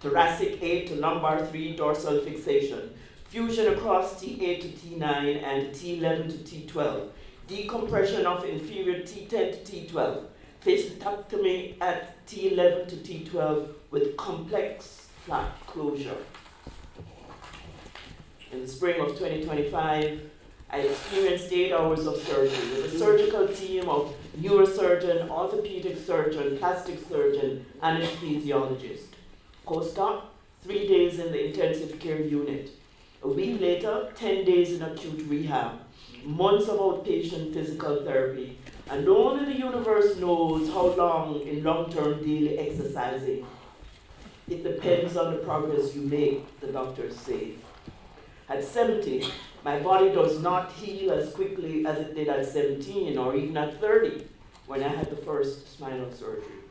Speaker 9: thoracic 8 to lumbar 3 dorsal fixation, fusion across T8 to T9 and T11 to T12, decompression of inferior T10 to T12, facetectomy at T11 to T12 with complex flat closure. In the spring of 2025, I experienced 8 hours of surgery with a surgical team of neurosurgeon, orthopedic surgeon, plastic surgeon, anesthesiologist. Post-op, 3 days in the intensive care unit. A week later, 10 days in acute rehab. Months of outpatient physical therapy. And only the universe knows how long in long-term daily exercising. It depends on the progress you make, the doctors say. At 70, my body does not heal as quickly as it did at 17 or even at 30 when I had the first spinal surgery.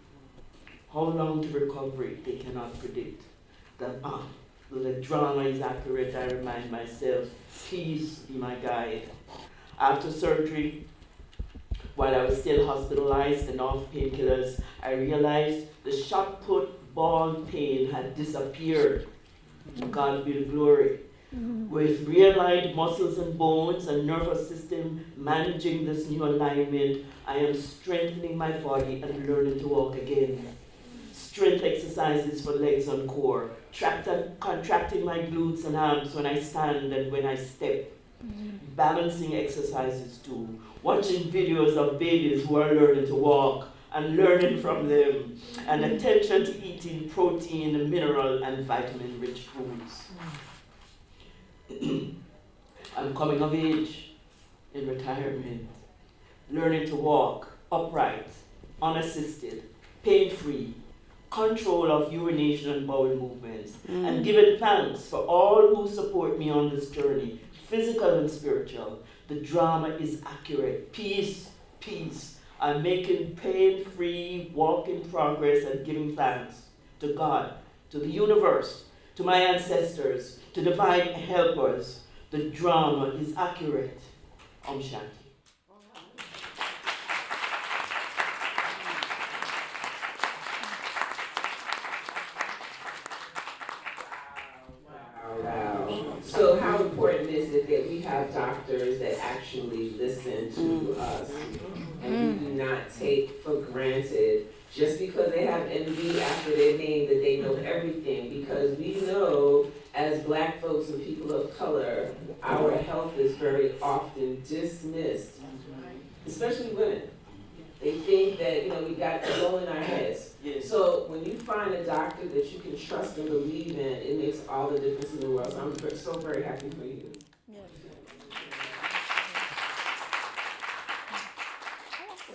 Speaker 9: How long to recovery, they cannot predict. The drama is accurate, I remind myself. Peace be my guide. After surgery, while I was still hospitalized and off painkillers, I realized the shot put ball pain had disappeared. God be the glory. With realigned muscles and bones and nervous system managing this new alignment, I am strengthening my body and learning to walk again. Strength exercises for legs and core, contracting my glutes and arms when I stand and when I step. Balancing exercises too, watching videos of babies who are learning to walk and learning from them, and attention to eating protein, mineral, and vitamin-rich foods. I'm coming of age in retirement, learning to walk upright, unassisted, pain-free, control of urination and bowel movements, and giving thanks for all who support me on this journey, physical and spiritual. The drama is accurate. Peace, peace. I'm making pain-free walking progress and giving thanks to God, to the universe, to my ancestors, to divine helpers. The drama is accurate. Om Shanti.
Speaker 1: So how important is it that we have doctors that actually listen to us and we do not take for granted just because they have NB after their name that they know everything, because we know as Black folks and people of color, our health is very often dismissed, especially women. They think that, we got it all in our heads. So when you find a doctor that you can trust and believe in, it makes all the difference in the world. So I'm so very happy for you.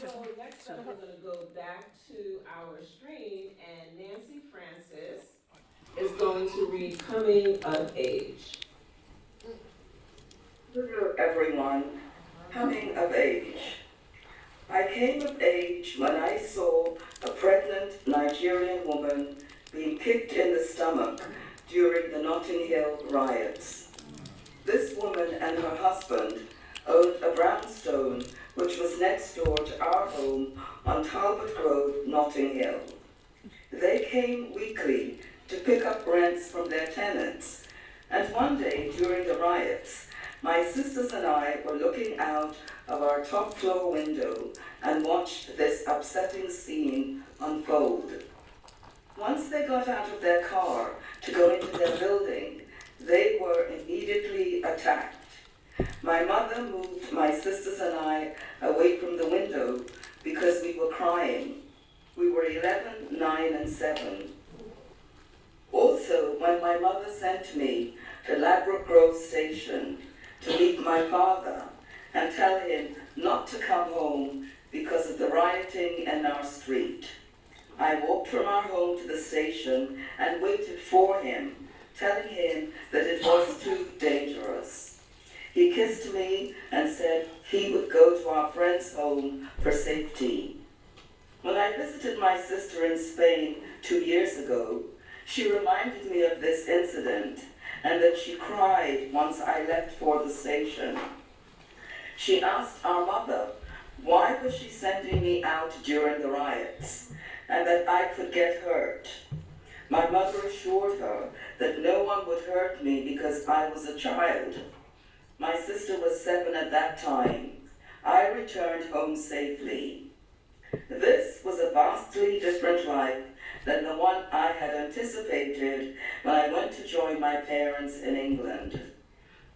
Speaker 1: So next up, we're going to go back to our stream, and Nancy Francis is going to read Coming of Age.
Speaker 10: Hello everyone, coming of age. I came of age when I saw a pregnant Nigerian woman being kicked in the stomach during the Notting Hill riots. This woman and her husband owned a brownstone which was next door to our home on Talbot Road, Notting Hill. They came weekly to pick up rents from their tenants, and one day during the riots, my sisters and I were looking out of our top floor window and watched this upsetting scene unfold. Once they got out of their car to go into their building, they were immediately attacked. My mother moved my sisters and I away from the window because we were crying. We were 11, 9, and 7. Also, when my mother sent me to Ladbroke Grove Station to meet my father and tell him not to come home because of the rioting in our street, I walked from our home to the station and waited for him, telling him that it was too dangerous. He kissed me and said he would go to our friend's home for safety. When I visited my sister in Spain 2 years ago, she reminded me of this incident and that she cried once I left for the station. She asked our mother why was she sending me out during the riots and that I could get hurt. My mother assured her that no one would hurt me because I was a child. My sister was 7 at that time. I returned home safely. This was a vastly different life than the one I had anticipated when I went to join my parents in England.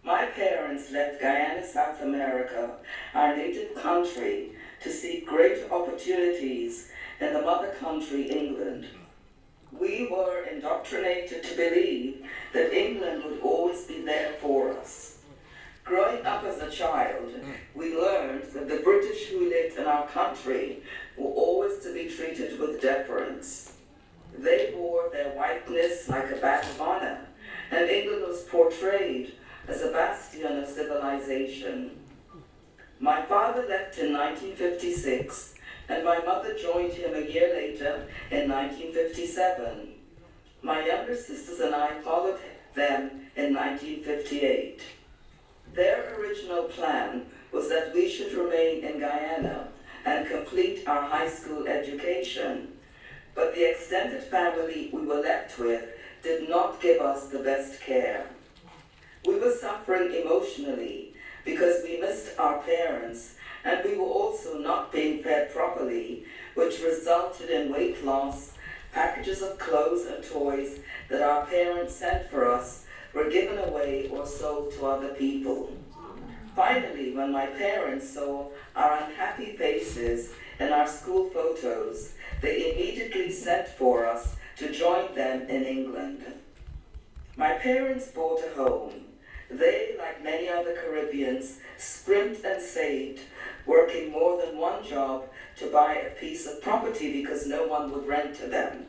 Speaker 10: My parents left Guyana, South America, our native country, to seek greater opportunities in the mother country, England. We were indoctrinated to believe that England would always be there for us. Growing up as a child, we learned that the British who lived in our country were always to be treated with deference. They wore their whiteness like a badge of honor, and England was portrayed as a bastion of civilization. My father left in 1956, and my mother joined him a year later in 1957. My younger sisters and I followed them in 1958. Their original plan was that we should remain in Guyana and complete our high school education, but the extended family we were left with did not give us the best care. We were suffering emotionally because we missed our parents, and we were also not being fed properly, which resulted in weight loss. Packages of clothes and toys that our parents sent for us were given away or sold to other people. Finally, when my parents saw our unhappy faces in our school photos, they immediately sent for us to join them in England. My parents bought a home. They, like many other Caribbeans, scrimped and saved, working more than one job to buy a piece of property because no one would rent to them.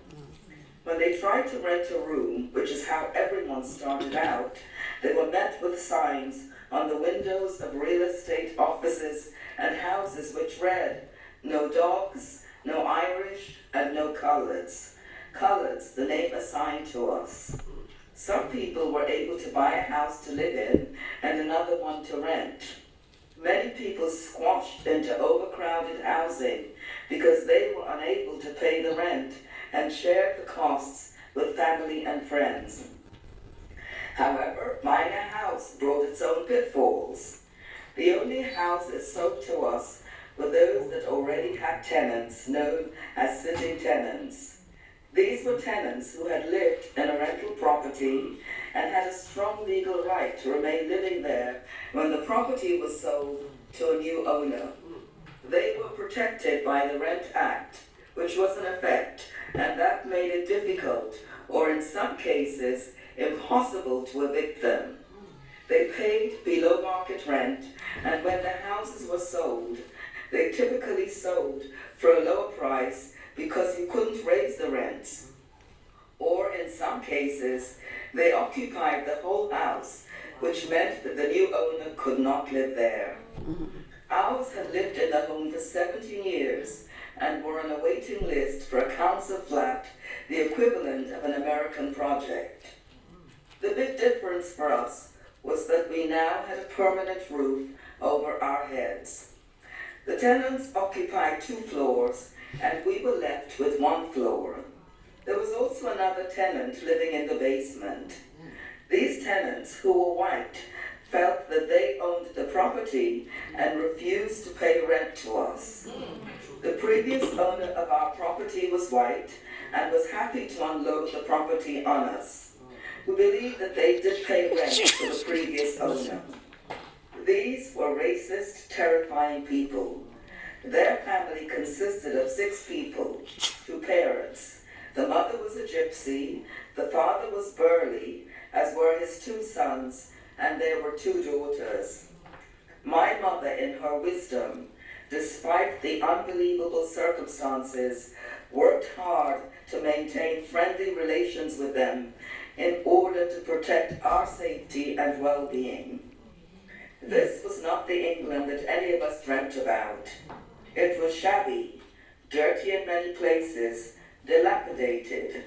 Speaker 10: When they tried to rent a room, which is how everyone started out, they were met with signs on the windows of real estate offices and houses which read, "No dogs, no Irish, and no coloreds." Coloreds, the name assigned to us. Some people were able to buy a house to live in and another one to rent. Many people squashed into overcrowded housing because they were unable to pay the rent and shared the costs with family and friends. However, buying a house brought its own pitfalls. The only houses sold to us were those that already had tenants, known as sitting tenants. These were tenants who had lived in a rental property and had a strong legal right to remain living there when the property was sold to a new owner. They were protected by the Rent Act, which was in effect, and that made it difficult, or in some cases, impossible to evict them. They paid below market rent, and when the houses were sold, they typically sold for a lower price because you couldn't raise the rents. Or in some cases, they occupied the whole house, which meant that the new owner could not live there. Ours had lived in the home for 17 years and were on a waiting list for a council flat, the equivalent of an American project. The big difference for us was that we now had a permanent roof over our heads. The tenants occupied 2 floors, and we were left with 1 floor. There was also another tenant living in the basement. These tenants, who were white, felt that they owned the property and refused to pay rent to us. The previous owner of our property was white and was happy to unload the property on us. We believe that they did pay rent to the previous owner. These were racist, terrifying people. Their family consisted of 6 people, 2 parents. The mother was a gypsy, the father was burly, as were his 2 sons, and there were 2 daughters. My mother, in her wisdom, despite the unbelievable circumstances, worked hard to maintain friendly relations with them in order to protect our safety and well-being. This was not the England that any of us dreamt about. It was shabby, dirty in many places, dilapidated.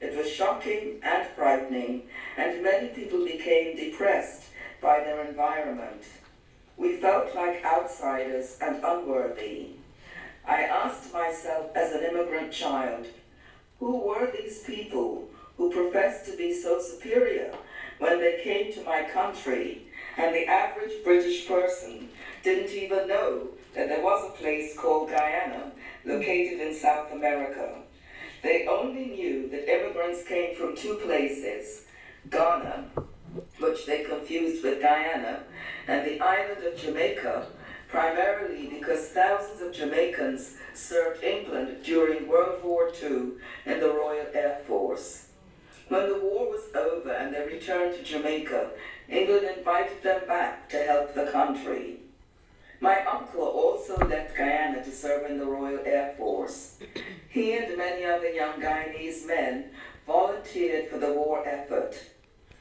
Speaker 10: It was shocking and frightening, and many people became depressed by their environment. We felt like outsiders and unworthy. I asked myself as an immigrant child, who were these people who professed to be so superior when they came to my country, and the average British person didn't even know that there was a place called Guyana located in South America. They only knew that immigrants came from 2 places, Ghana, which they confused with Guyana, and the island of Jamaica, primarily because thousands of Jamaicans served England during World War II in the Royal Air Force. When the war was over and they returned to Jamaica, England invited them back to help the country. My uncle also left Guyana to serve in the Royal Air Force. He and many other young Guyanese men volunteered for the war effort.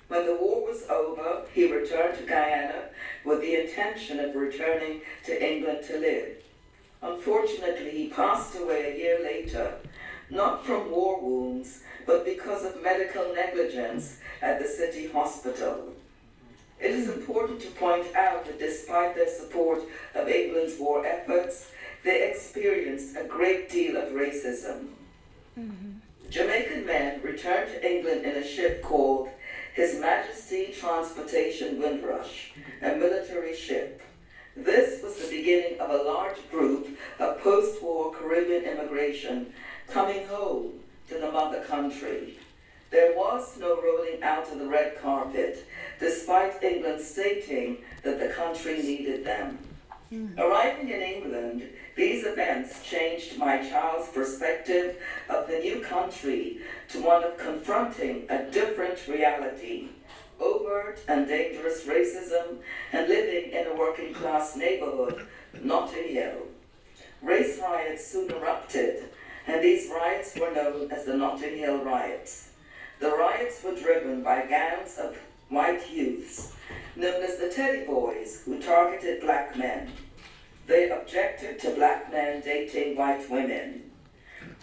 Speaker 10: When the war was over, he returned to Guyana with the intention of returning to England to live. Unfortunately, he passed away a year later, not from war wounds, but because of medical negligence at the city hospital. It is important to point out that despite their support of England's war efforts, they experienced a great deal of racism. Jamaican men returned to England in a ship called His Majesty Transportation Windrush, a military ship. This was the beginning of a large group of post-war Caribbean immigration coming home to the mother country. There was no rolling out of the red carpet, despite England stating that the country needed them. Arriving in England, these events changed my child's perspective of the new country to one of confronting a different reality, overt and dangerous racism, and living in a working-class neighborhood, Notting Hill. Race riots soon erupted, and these riots were known as the Notting Hill riots. The riots were driven by gangs of white youths, known as the Teddy Boys, who targeted black men. They objected to black men dating white women.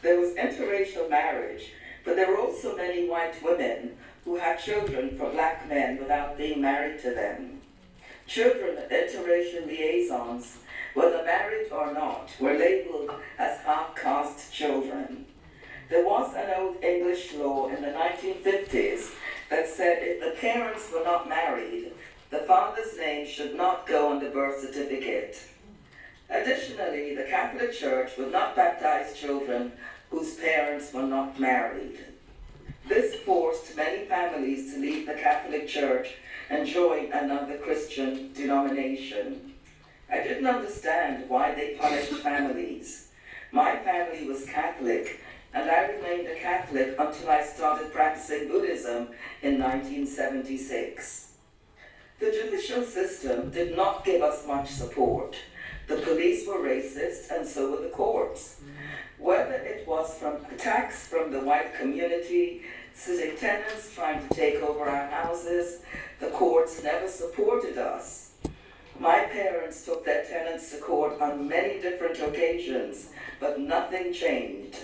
Speaker 10: There was interracial marriage, but there were also many white women who had children from black men without being married to them. Children of interracial liaisons, whether married or not, were labeled as half-caste children. There was an old English law in the 1950s that said if the parents were not married, the father's name should not go on the birth certificate. Additionally, the Catholic Church would not baptize children whose parents were not married. This forced many families to leave the Catholic Church and join another Christian denomination. I didn't understand why they punished families. My family was Catholic, and I remained a Catholic until I started practicing Buddhism in 1976. The judicial system did not give us much support. The police were racist, and so were the courts. Whether it was from attacks from the white community, sitting tenants trying to take over our houses, the courts never supported us. My parents took their tenants to court on many different occasions, but nothing changed.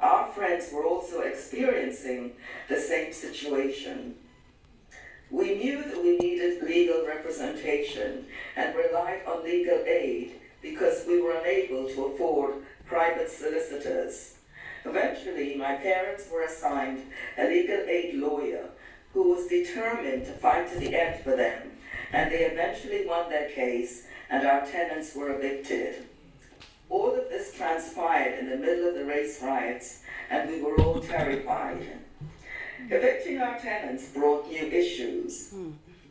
Speaker 10: Our friends were also experiencing the same situation. We knew that we needed legal representation and relied on legal aid because we were unable to afford private solicitors. Eventually, my parents were assigned a legal aid lawyer who was determined to fight to the end for them, and they eventually won their case, and our tenants were evicted. All of this transpired in the middle of the race riots, and we were all terrified. Evicting our tenants brought new issues.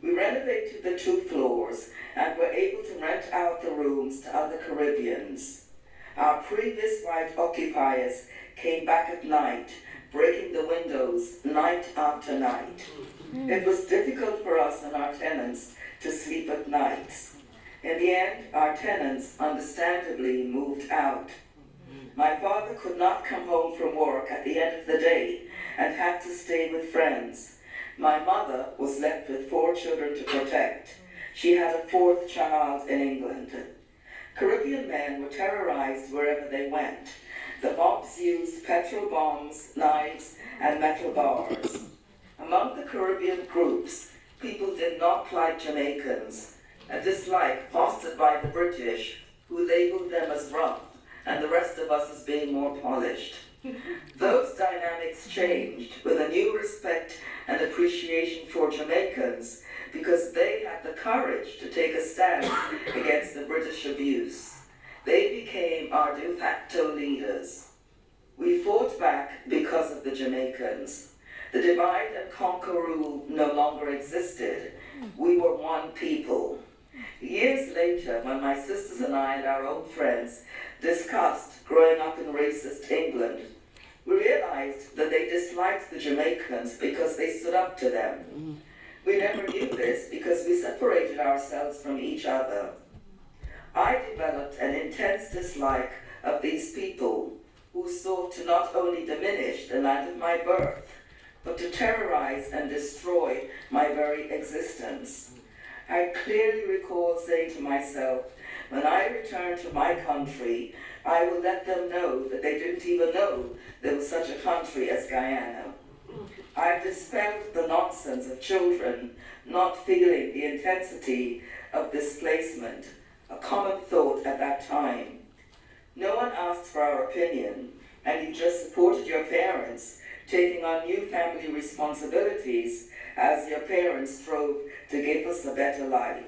Speaker 10: We renovated the 2 floors and were able to rent out the rooms to other Caribbeans. Our previous white occupiers came back at night, breaking the windows night after night. It was difficult for us and our tenants to sleep at nights. In the end, our tenants understandably moved out. My father could not come home from work at the end of the day and had to stay with friends. My mother was left with 4 children to protect. She had a 4th child in England. Caribbean men were terrorized wherever they went. The mobs used petrol bombs, knives, and metal bars. Among the Caribbean groups, people did not like Jamaicans, a dislike fostered by the British, who labeled them as rough and the rest of us as being more polished. Those dynamics changed with a new respect and appreciation for Jamaicans because they had the courage to take a stand against the British abuse. They became our de facto leaders. We fought back because of the Jamaicans. The divide and conquer rule no longer existed. We were one people. Years later, when my sisters and I and our own friends discussed growing up in racist England, we realized that they disliked the Jamaicans because they stood up to them. We never knew this because we separated ourselves from each other. I developed an intense dislike of these people who sought to not only diminish the land of my birth, but to terrorize and destroy my very existence. I clearly recall saying to myself, when I return to my country, I will let them know that they didn't even know there was such a country as Guyana. I dispelled the nonsense of children not feeling the intensity of displacement, a common thought at that time. No one asked for our opinion, and you just supported your parents, taking on new family responsibilities as your parents strove to give us a better life.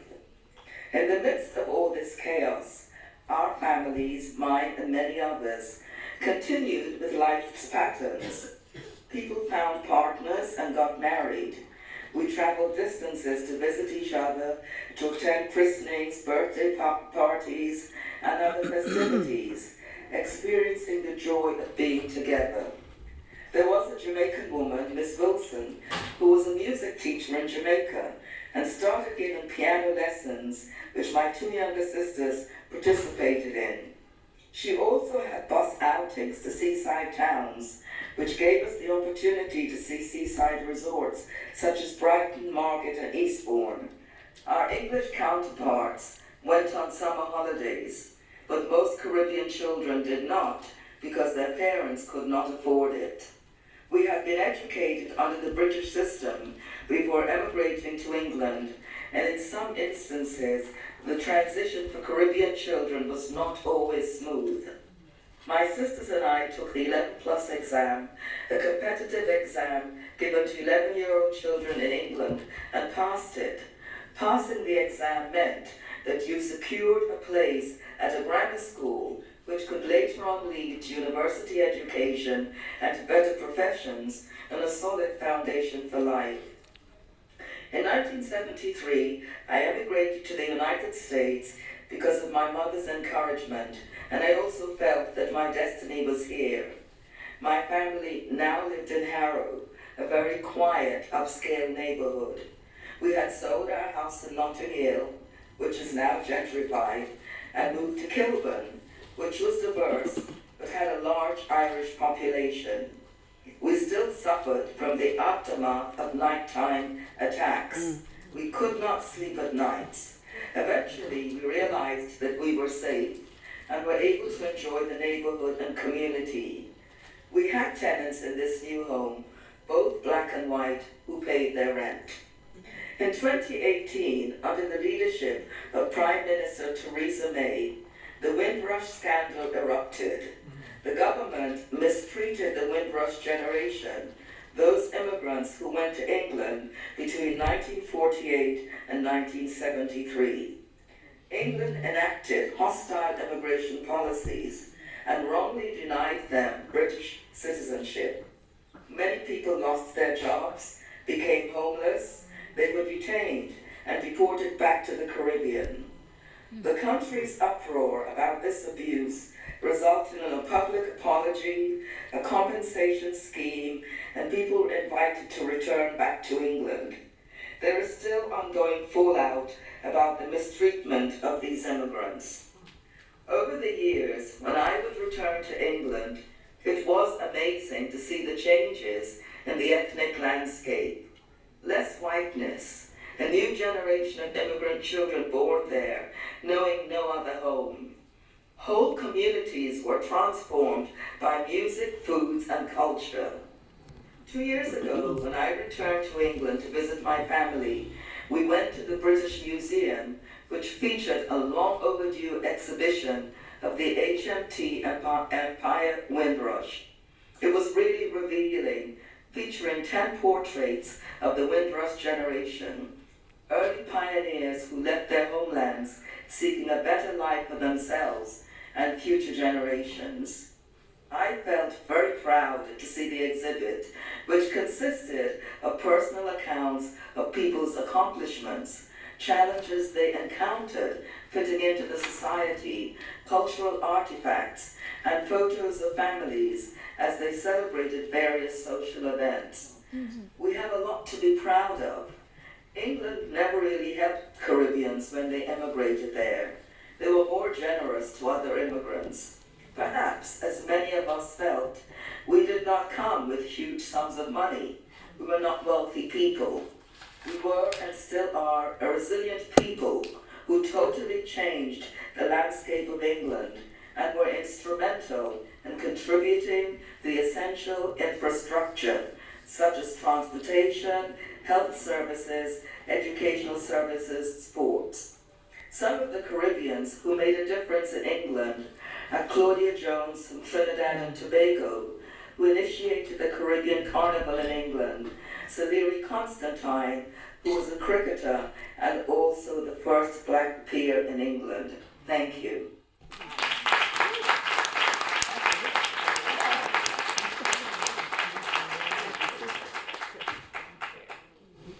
Speaker 10: In the midst of all this chaos, our families, mine and many others, continued with life's patterns. People found partners and got married. We traveled distances to visit each other, to attend christenings, birthday parties, and other festivities, experiencing the joy of being together. There was a Jamaican woman, Miss Wilson, who was a music teacher in Jamaica and started giving piano lessons, which my 2 younger sisters participated in. She also had bus outings to seaside towns, which gave us the opportunity to see seaside resorts such as Brighton, Margate, and Eastbourne. Our English counterparts went on summer holidays, but most Caribbean children did not because their parents could not afford it. We had been educated under the British system before emigrating to England, and in some instances, the transition for Caribbean children was not always smooth. My sisters and I took the 11+ exam, a competitive exam given to 11-year-old children in England, and passed it. Passing the exam meant that you secured a place at a grammar school which could later on lead to university education and to better professions and a solid foundation for life. In 1973, I emigrated to the United States because of my mother's encouragement, and I also felt that my destiny was here. My family now lived in Harrow, a very quiet, upscale neighborhood. We had sold our house in Notting Hill, which is now gentrified, and moved to Kilburn, which was diverse but had a large Irish population. We still suffered from the aftermath of nighttime attacks. We could not sleep at nights. Eventually, we realized that we were safe and were able to enjoy the neighborhood and community. We had tenants in this new home, both black and white, who paid their rent. In 2018, under the leadership of Prime Minister Theresa May, the Windrush scandal erupted. The government mistreated the Windrush generation, those immigrants who went to England between 1948 and 1973. England enacted hostile immigration policies and wrongly denied them British citizenship. Many people lost their jobs, became homeless, they were detained and deported back to the Caribbean. The country's uproar about this abuse resulted in a public apology, a compensation scheme, and people were invited to return back to England. There is still ongoing fallout about the mistreatment of these immigrants. Over the years, when I would return to England, it was amazing to see the changes in the ethnic landscape. Less whiteness, a new generation of immigrant children born there, knowing no other home. Whole communities were transformed by music, foods, and culture. 2 years ago, when I returned to England to visit my family, we went to the British Museum, which featured a long overdue exhibition of the HMT Empire Windrush. It was really revealing, featuring 10 portraits of the Windrush generation, early pioneers who left their homelands seeking a better life for themselves and future generations. I felt very proud to see the exhibit, which consisted of personal accounts of people's accomplishments, challenges they encountered fitting into the society, cultural artifacts, and photos of families as they celebrated various social events. We have a lot to be proud of. England never really helped Caribbeans when they emigrated there. They were more generous to other immigrants. Perhaps, as many of us felt, we did not come with huge sums of money. We were not wealthy people. We were and still are a resilient people who totally changed the landscape of England and were instrumental in contributing the essential infrastructure such as transportation, health services, educational services, sports. Some of the Caribbeans who made a difference in England are Claudia Jones from Trinidad and Tobago, who initiated the Caribbean Carnival in England, Saliri Constantine, who was a cricketer and also the first black peer in England. Thank you.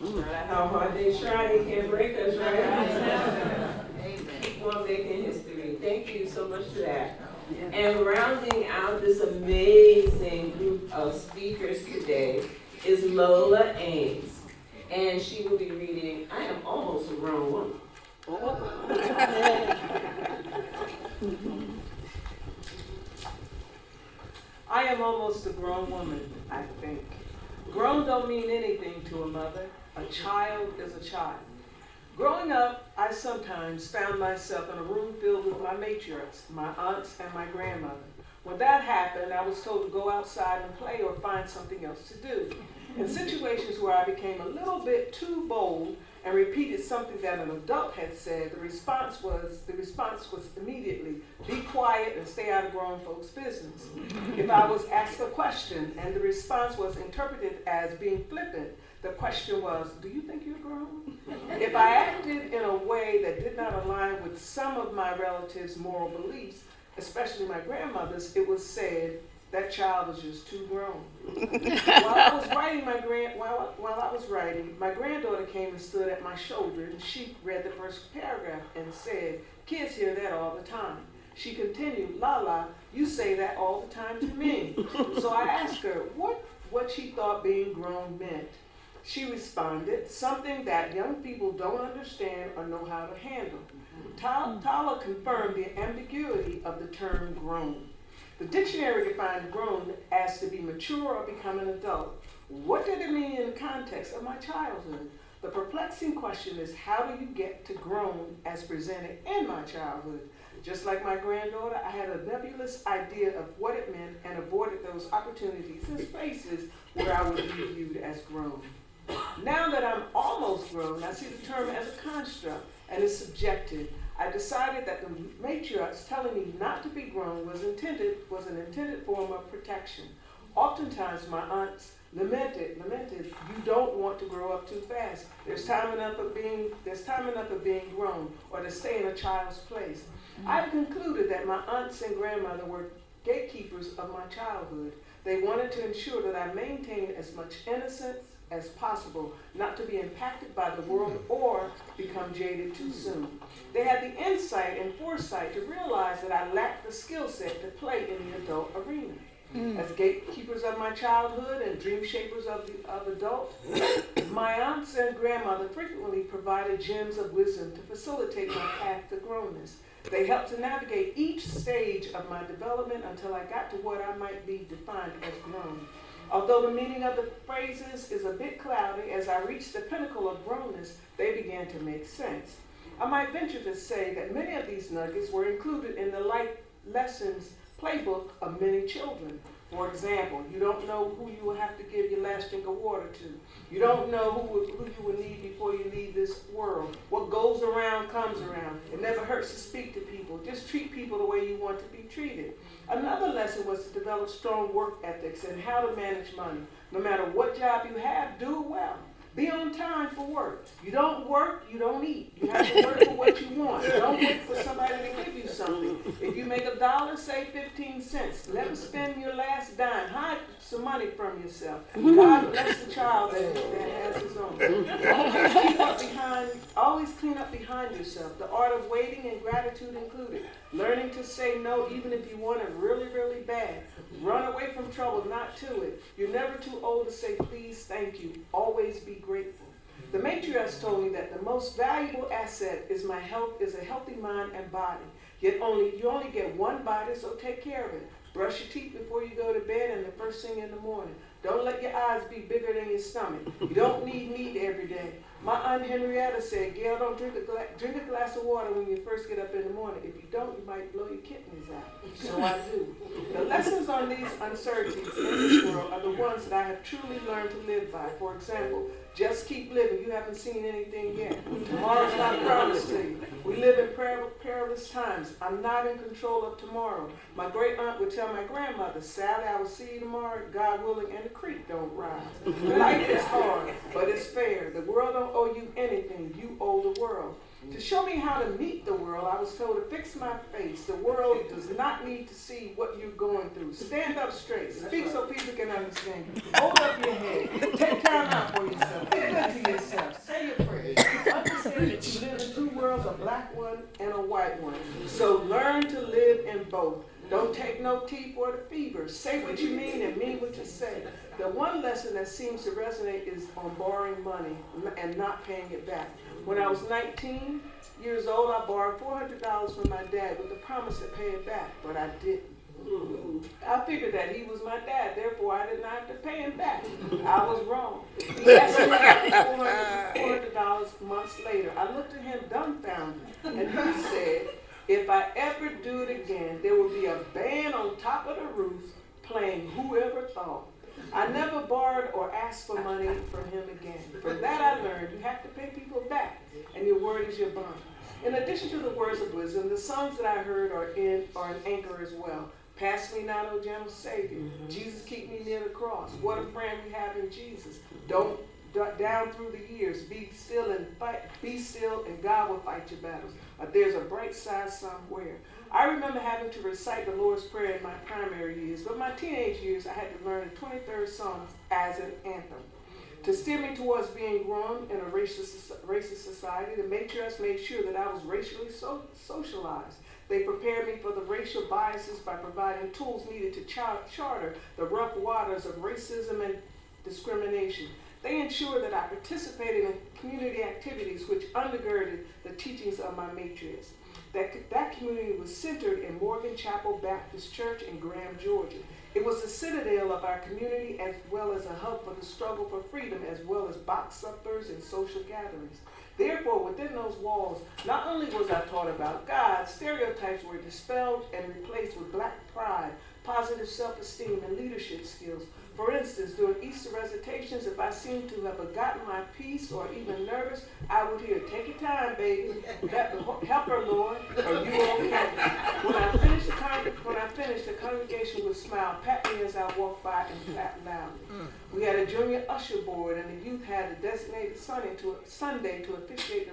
Speaker 1: No matter how hard they try, they can't break us, right? Amen. Keep on making history. Thank you so much for that. And rounding out this amazing group of speakers today is Lola Ames. And she will be reading, I Am Almost a Grown Woman.
Speaker 11: I am almost a grown woman, I think. Grown don't mean anything to a mother. A child is a child. Growing up, I sometimes found myself in a room filled with my matriarchs, my aunts and my grandmother. When that happened, I was told to go outside and play or find something else to do. In situations where I became a little bit too bold and repeated something that an adult had said, the response was immediately, be quiet and stay out of grown folks' business. If I was asked a question and the response was interpreted as being flippant, the question was, do you think you're grown? If I acted in a way that did not align with some of my relatives' moral beliefs, especially my grandmother's, it was said that child was just too grown. While I was writing, my granddaughter came and stood at my shoulder, and she read the first paragraph and said, "Kids hear that all the time." She continued, "Lala, you say that all the time to me." So I asked her what she thought being grown meant. She responded, "Something that young people don't understand or know how to handle." Tala confirmed the ambiguity of the term grown. The dictionary defined grown as to be mature or become an adult. What did it mean in the context of my childhood? The perplexing question is, how do you get to grown as presented in my childhood? Just like my granddaughter, I had a nebulous idea of what it meant and avoided those opportunities and spaces where I would be viewed as grown. Now that I'm almost grown, I see the term as a construct and is subjective. I decided that the matriarchs telling me not to be grown was an intended form of protection. Oftentimes my aunts lamented, "You don't want to grow up too fast. There's time enough of being grown, or to stay in a child's place." I concluded that my aunts and grandmother were gatekeepers of my childhood. They wanted to ensure that I maintained as much innocence as possible, not to be impacted by the world or become jaded too soon. They had the insight and foresight to realize that I lacked the skill set to play in the adult arena. As gatekeepers of my childhood and dream shapers of adult, my aunts and grandmother frequently provided gems of wisdom to facilitate my path to grownness. They helped to navigate each stage of my development until I got to what I might be defined as grown. Although the meaning of the phrases is a bit cloudy, as I reached the pinnacle of grownness, they began to make sense. I might venture to say that many of these nuggets were included in the life lessons playbook of many children. For example, you don't know who you will have to give your last drink of water to. You don't know who you will need before you leave this world. What goes around comes around. It never hurts to speak to people. Just treat people the way you want to be treated. Another lesson was to develop strong work ethics and how to manage money. No matter what job you have, do it well. Be on time for work. You don't work, you don't eat. You have to work for what you want. Don't wait for somebody to give you something. If you make $1, save 15 cents. Never spend your last dime. Hide some money from yourself. God bless the child that has his own. Always clean up behind yourself. The art of waiting and gratitude included. Learning to say no even if you want it really, really bad. Run away from trouble, not to it. You're never too old to say please, thank you. Always be grateful. The matriarchs told me that the most valuable asset is a healthy mind and body. Yet you only get one body, so take care of it. Brush your teeth before you go to bed and the first thing in the morning. Don't let your eyes be bigger than your stomach. You don't need meat every day. My Aunt Henrietta said, "Gail, don't drink a glass of water when you first get up in the morning. If you don't, you might blow your kidneys out." So I do. The lessons on these uncertainties in this world are the ones that I have truly learned to live by. For example, just keep living. You haven't seen anything yet. Tomorrow's not promised to you. We live in perilous times. I'm not in control of tomorrow. My great aunt would tell my grandmother, "Sally, I will see you tomorrow, God willing, and the creek don't rise." Life is hard, but it's fair. The world don't owe you anything. You owe the world. To show me how to meet the world, I was told to fix my face. The world does not need to see what you're going through. Stand up straight. Speak so people can understand you. Hold up your head. Take time out for yourself. Be good to yourself. Say your prayers. Understand that you live in two worlds, a black one and a white one. So learn to live in both. Don't take no tea for the fever. Say what you mean and mean what you say. The one lesson that seems to resonate is on borrowing money and not paying it back. When I was 19 years old, I borrowed $400 from my dad with the promise to pay it back, but I didn't. I figured that he was my dad, therefore I did not have to pay him back. I was wrong. He asked me for $400 months later. I looked at him dumbfounded, and he said, "If I ever do it again, there will be a band on top of the roof playing Whoever Thought." I never borrowed or asked for money from him again. From that I learned you have to pay people back, and your word is your bond. In addition to the words of wisdom, the songs that I heard are an anchor as well. Pass me not, O gentle Savior. Jesus, keep me near the cross. What a friend we have in Jesus. Don't down through the years. Be still and God will fight your battles. There's a bright side somewhere. I remember having to recite the Lord's Prayer in my primary years, but my teenage years I had to learn the 23rd Psalm as an anthem. To steer me towards being grown in a racist society, the matriarchs made sure that I was racially socialized. They prepared me for the racial biases by providing tools needed to charter the rough waters of racism and discrimination. They ensured that I participated in community activities which undergirded the teachings of my matriarchs. That community was centered in Morgan Chapel Baptist Church in Graham, Georgia. It was the citadel of our community as well as a hub for the struggle for freedom as well as box suppers and social gatherings. Therefore, within those walls, not only was I taught about God, stereotypes were dispelled and replaced with Black pride, positive self-esteem, and leadership skills. For instance, during Easter recitations, if I seemed to have forgotten my peace or even nervous, I would hear, "Take your time, baby. Help her, Lord. Are you okay?" When I finished, the congregation would smile, pat me as I walked by, and clap loudly. We had a junior usher board, and the youth had a designated Sunday to officiate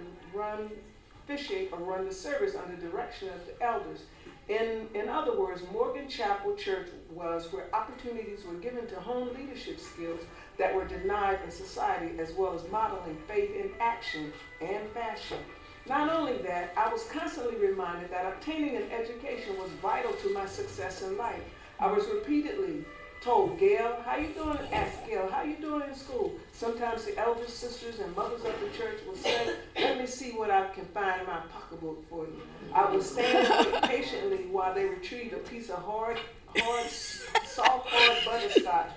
Speaker 11: or run the service under direction of the elders. In other words, Morgan Chapel Church was where opportunities were given to hone leadership skills that were denied in society, as well as modeling faith in action and fashion. Not only that, I was constantly reminded that obtaining an education was vital to my success in life. I was repeatedly told, "Gail, how you doing?" Ask Gail, "How you doing in school?" Sometimes the elder sisters and mothers of the church would say, "Let me see what I can find in my pocketbook for you." I would stand patiently while they retrieved a piece of soft, hard butterscotch.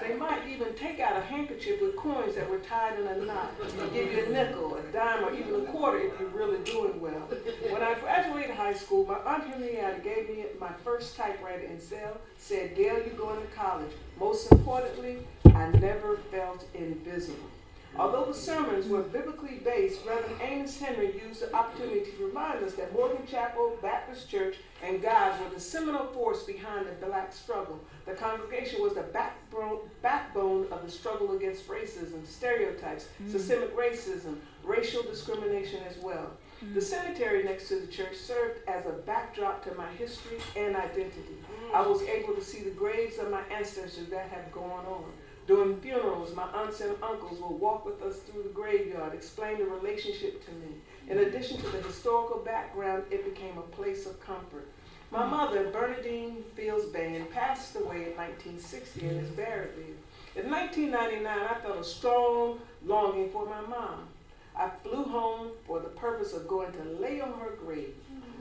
Speaker 11: They might even take out a handkerchief with coins that were tied in a knot and give you a nickel, a dime, or even a quarter if you're really doing well. When I graduated high school, my Aunt Henrietta gave me my first typewriter and said, "Gail, you're going to college." Most importantly, I never felt invisible. Although the sermons were biblically based, Reverend Amos Henry used the opportunity to remind us that Morgan Chapel Baptist Church and God were the seminal force behind the Black struggle. The congregation was the backbone of the struggle against racism, stereotypes, systemic racism, racial discrimination as well. The cemetery next to the church served as a backdrop to my history and identity. I was able to see the graves of my ancestors that have gone on. During funerals, my aunts and uncles will walk with us through the graveyard, explain the relationship to me. In addition to the historical background, it became a place of comfort. My mother, Bernadine Fields Bain, passed away in 1960 and is buried there. In 1999, I felt a strong longing for my mom. I flew home for the purpose of going to lay on her grave.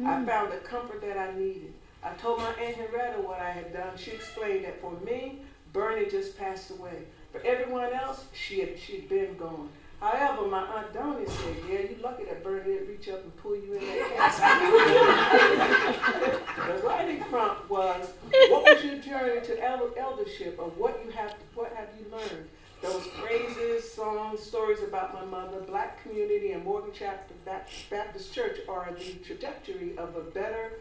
Speaker 11: I found the comfort that I needed. I told my Aunt Henrietta what I had done. She explained that for me, Bernie just passed away. For everyone else, she'd been gone. However, my Aunt Donia said, "Yeah, you're lucky that Bernie didn't reach up and pull you in that casket." The writing prompt was, "What was your journey to eldership, or what have you learned?" Those phrases, songs, stories about my mother, Black community, and Morgan Chapel Baptist Church are the trajectory of a better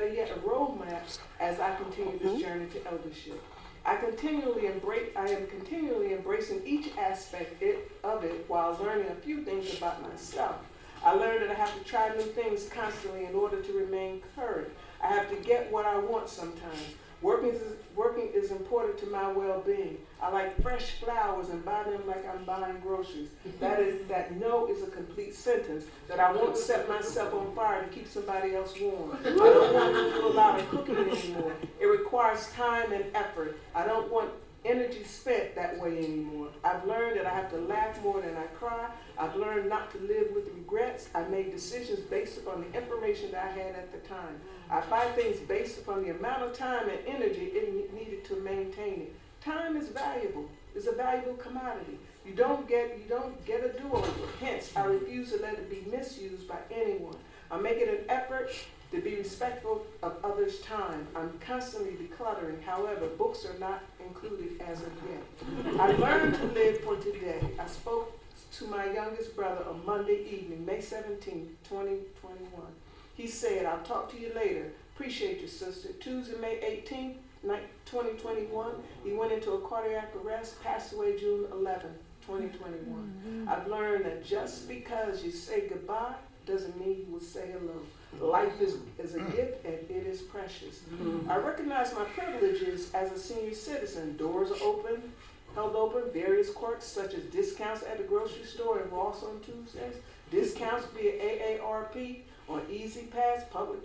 Speaker 11: yet, a roadmap as I continue this journey to eldership. I am continually embracing each aspect of it while learning a few things about myself. I learned that I have to try new things constantly in order to remain current. I have to get what I want sometimes. Working is important to my well-being. I like fresh flowers and buy them like I'm buying groceries. That no is a complete sentence, that I won't set myself on fire to keep somebody else warm. I don't want to do a lot of cooking anymore. It requires time and effort. I don't want energy spent that way anymore. I've learned that I have to laugh more than I cry. I've learned not to live with regrets. I made decisions based upon the information that I had at the time. I buy things based upon the amount of time and energy it needed to maintain it. Time is valuable. It's a valuable commodity. You don't get a do-over. Hence, I refuse to let it be misused by anyone. I'm making an effort to be respectful of others' time. I'm constantly decluttering. However, books are not included as of yet. I learned to live for today. I spoke to my youngest brother on Monday evening, May 17, 2021. He said, "I'll talk to you later. Appreciate you, sister." Tuesday, May 18th, 2021. He went into a cardiac arrest, passed away June 11th, 2021. I've learned that just because you say goodbye doesn't mean you will say hello. Life is a gift and it is precious. I recognize my privileges as a senior citizen. Doors are held open, various quirks such as discounts at the grocery store and Ross on Tuesdays, discounts via AARP on Easy Pass, public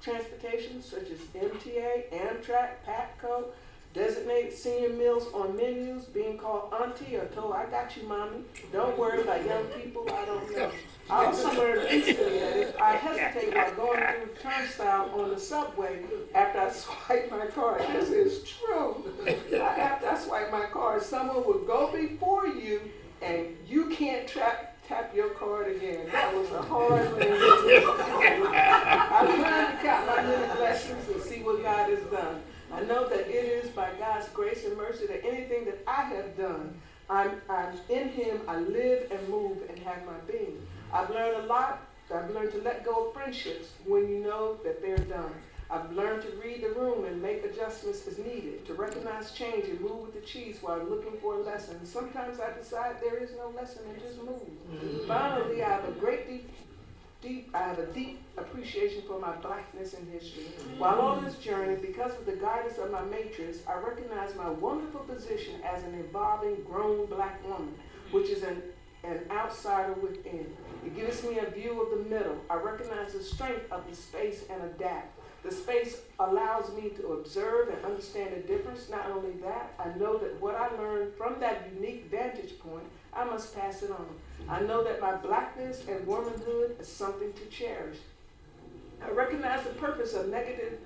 Speaker 11: transportation such as MTA, Amtrak, PATCO, designated senior meals on menus, being called auntie or told, I got you, mommy. Don't worry about young people, I don't know. I also learned recently that if I hesitate while going through the turnstile on the subway after I swipe my card, this is true. After I swipe my card, someone will go before you and you can't tap your card again. That was a hard lesson. I learned to count my little blessings and see what God has done. I know that it is by God's grace and mercy that anything that I have done, I'm in Him, I live and move and have my being. I've learned a lot. I've learned to let go of friendships when you know that they're done. I've learned to read the room and make adjustments as needed, to recognize change and move with the cheese while looking for a lesson. Sometimes I decide there is no lesson and just move. Finally, I have a deep appreciation for my blackness and history. While on this journey, because of the guidance of my matrix, I recognize my wonderful position as an evolving, grown black woman, which is an outsider within. It gives me a view of the middle. I recognize the strength of the space and adapt. The space allows me to observe and understand the difference. Not only that, I know that what I learned from that unique vantage point, I must pass it on. I know that my blackness and womanhood is something to cherish. I recognize the purpose of negative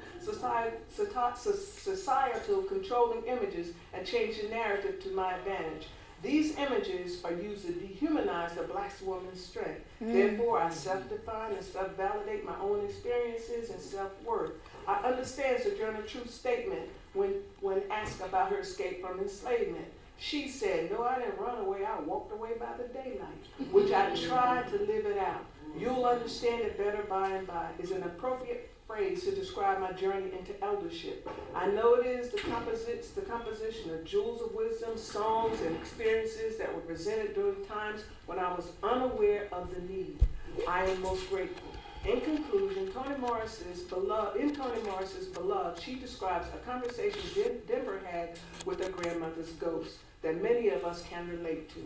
Speaker 11: societal controlling images and change the narrative to my advantage. These images are used to dehumanize the black woman's strength. Therefore, I self-define and self-validate my own experiences and self-worth. I understand Sojourner Truth's statement when asked about her escape from enslavement. She said, no, I didn't run away, I walked away by the daylight, which I tried to live it out. You'll understand it better by and by is an appropriate phrase to describe my journey into eldership. I know it is the composition of jewels of wisdom, songs, and experiences that were presented during times when I was unaware of the need. I am most grateful. In conclusion, Toni Morris's beloved, she describes a conversation Denver had with her grandmother's ghost that many of us can relate to.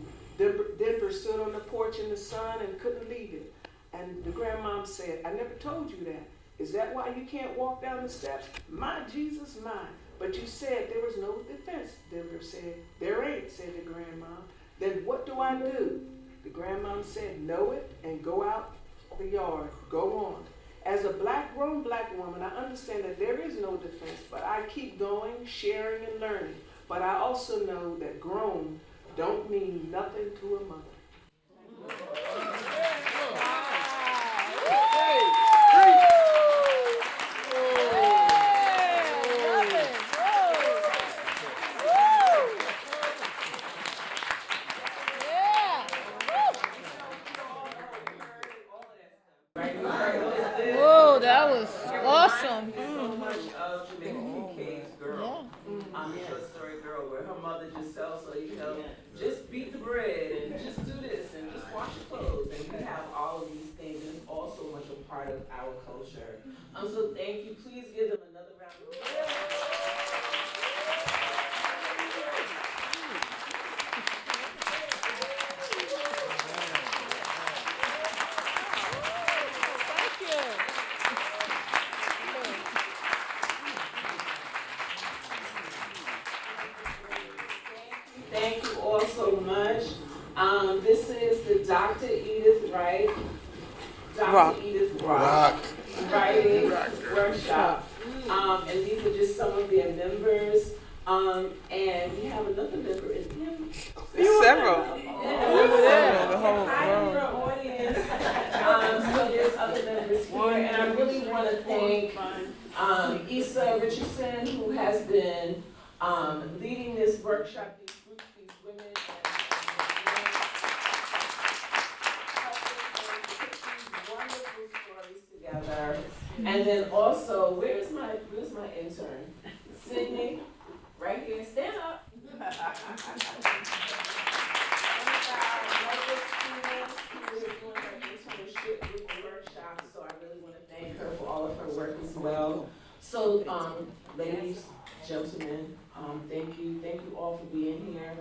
Speaker 11: Denver stood on the porch in the sun and couldn't leave it. And the grandmom said, I never told you that. Is that why you can't walk down the steps? My Jesus, my. But you said there was no defense, Denver said. There ain't, said the grandmom. Then what do I do? The grandmom said, know it and go out the yard. Go on. As a grown black woman, I understand that there is no defense, but I keep going, sharing and learning. But I also know that grown don't mean nothing to a mother.
Speaker 7: Whoa, that was awesome.
Speaker 1: So much of Jamaican Kincaid's Girl, short story girl, where her mother just tells her, just beat the bread and just do this and just wash your clothes, and we have all of these things, and it's also much a part of our culture. So thank you. Please give them another round of applause. Thank you all so much. This is the Dr. Edith Wright, Edith Rock Writing Workshop. And these are just some of their members. And we have another member in him.
Speaker 6: Several.
Speaker 1: The whole audience. So there's other members here. And I really want to thank Issa Richardson, who has been leading this workshop, these groups, these women, and wonderful stories together. And then also, where's my intern? Sydney, right here, stand up. One of our local students who is doing her internship with the workshop, so I really want to thank her for all of her work as well. So, ladies, gentlemen, thank you all for being here.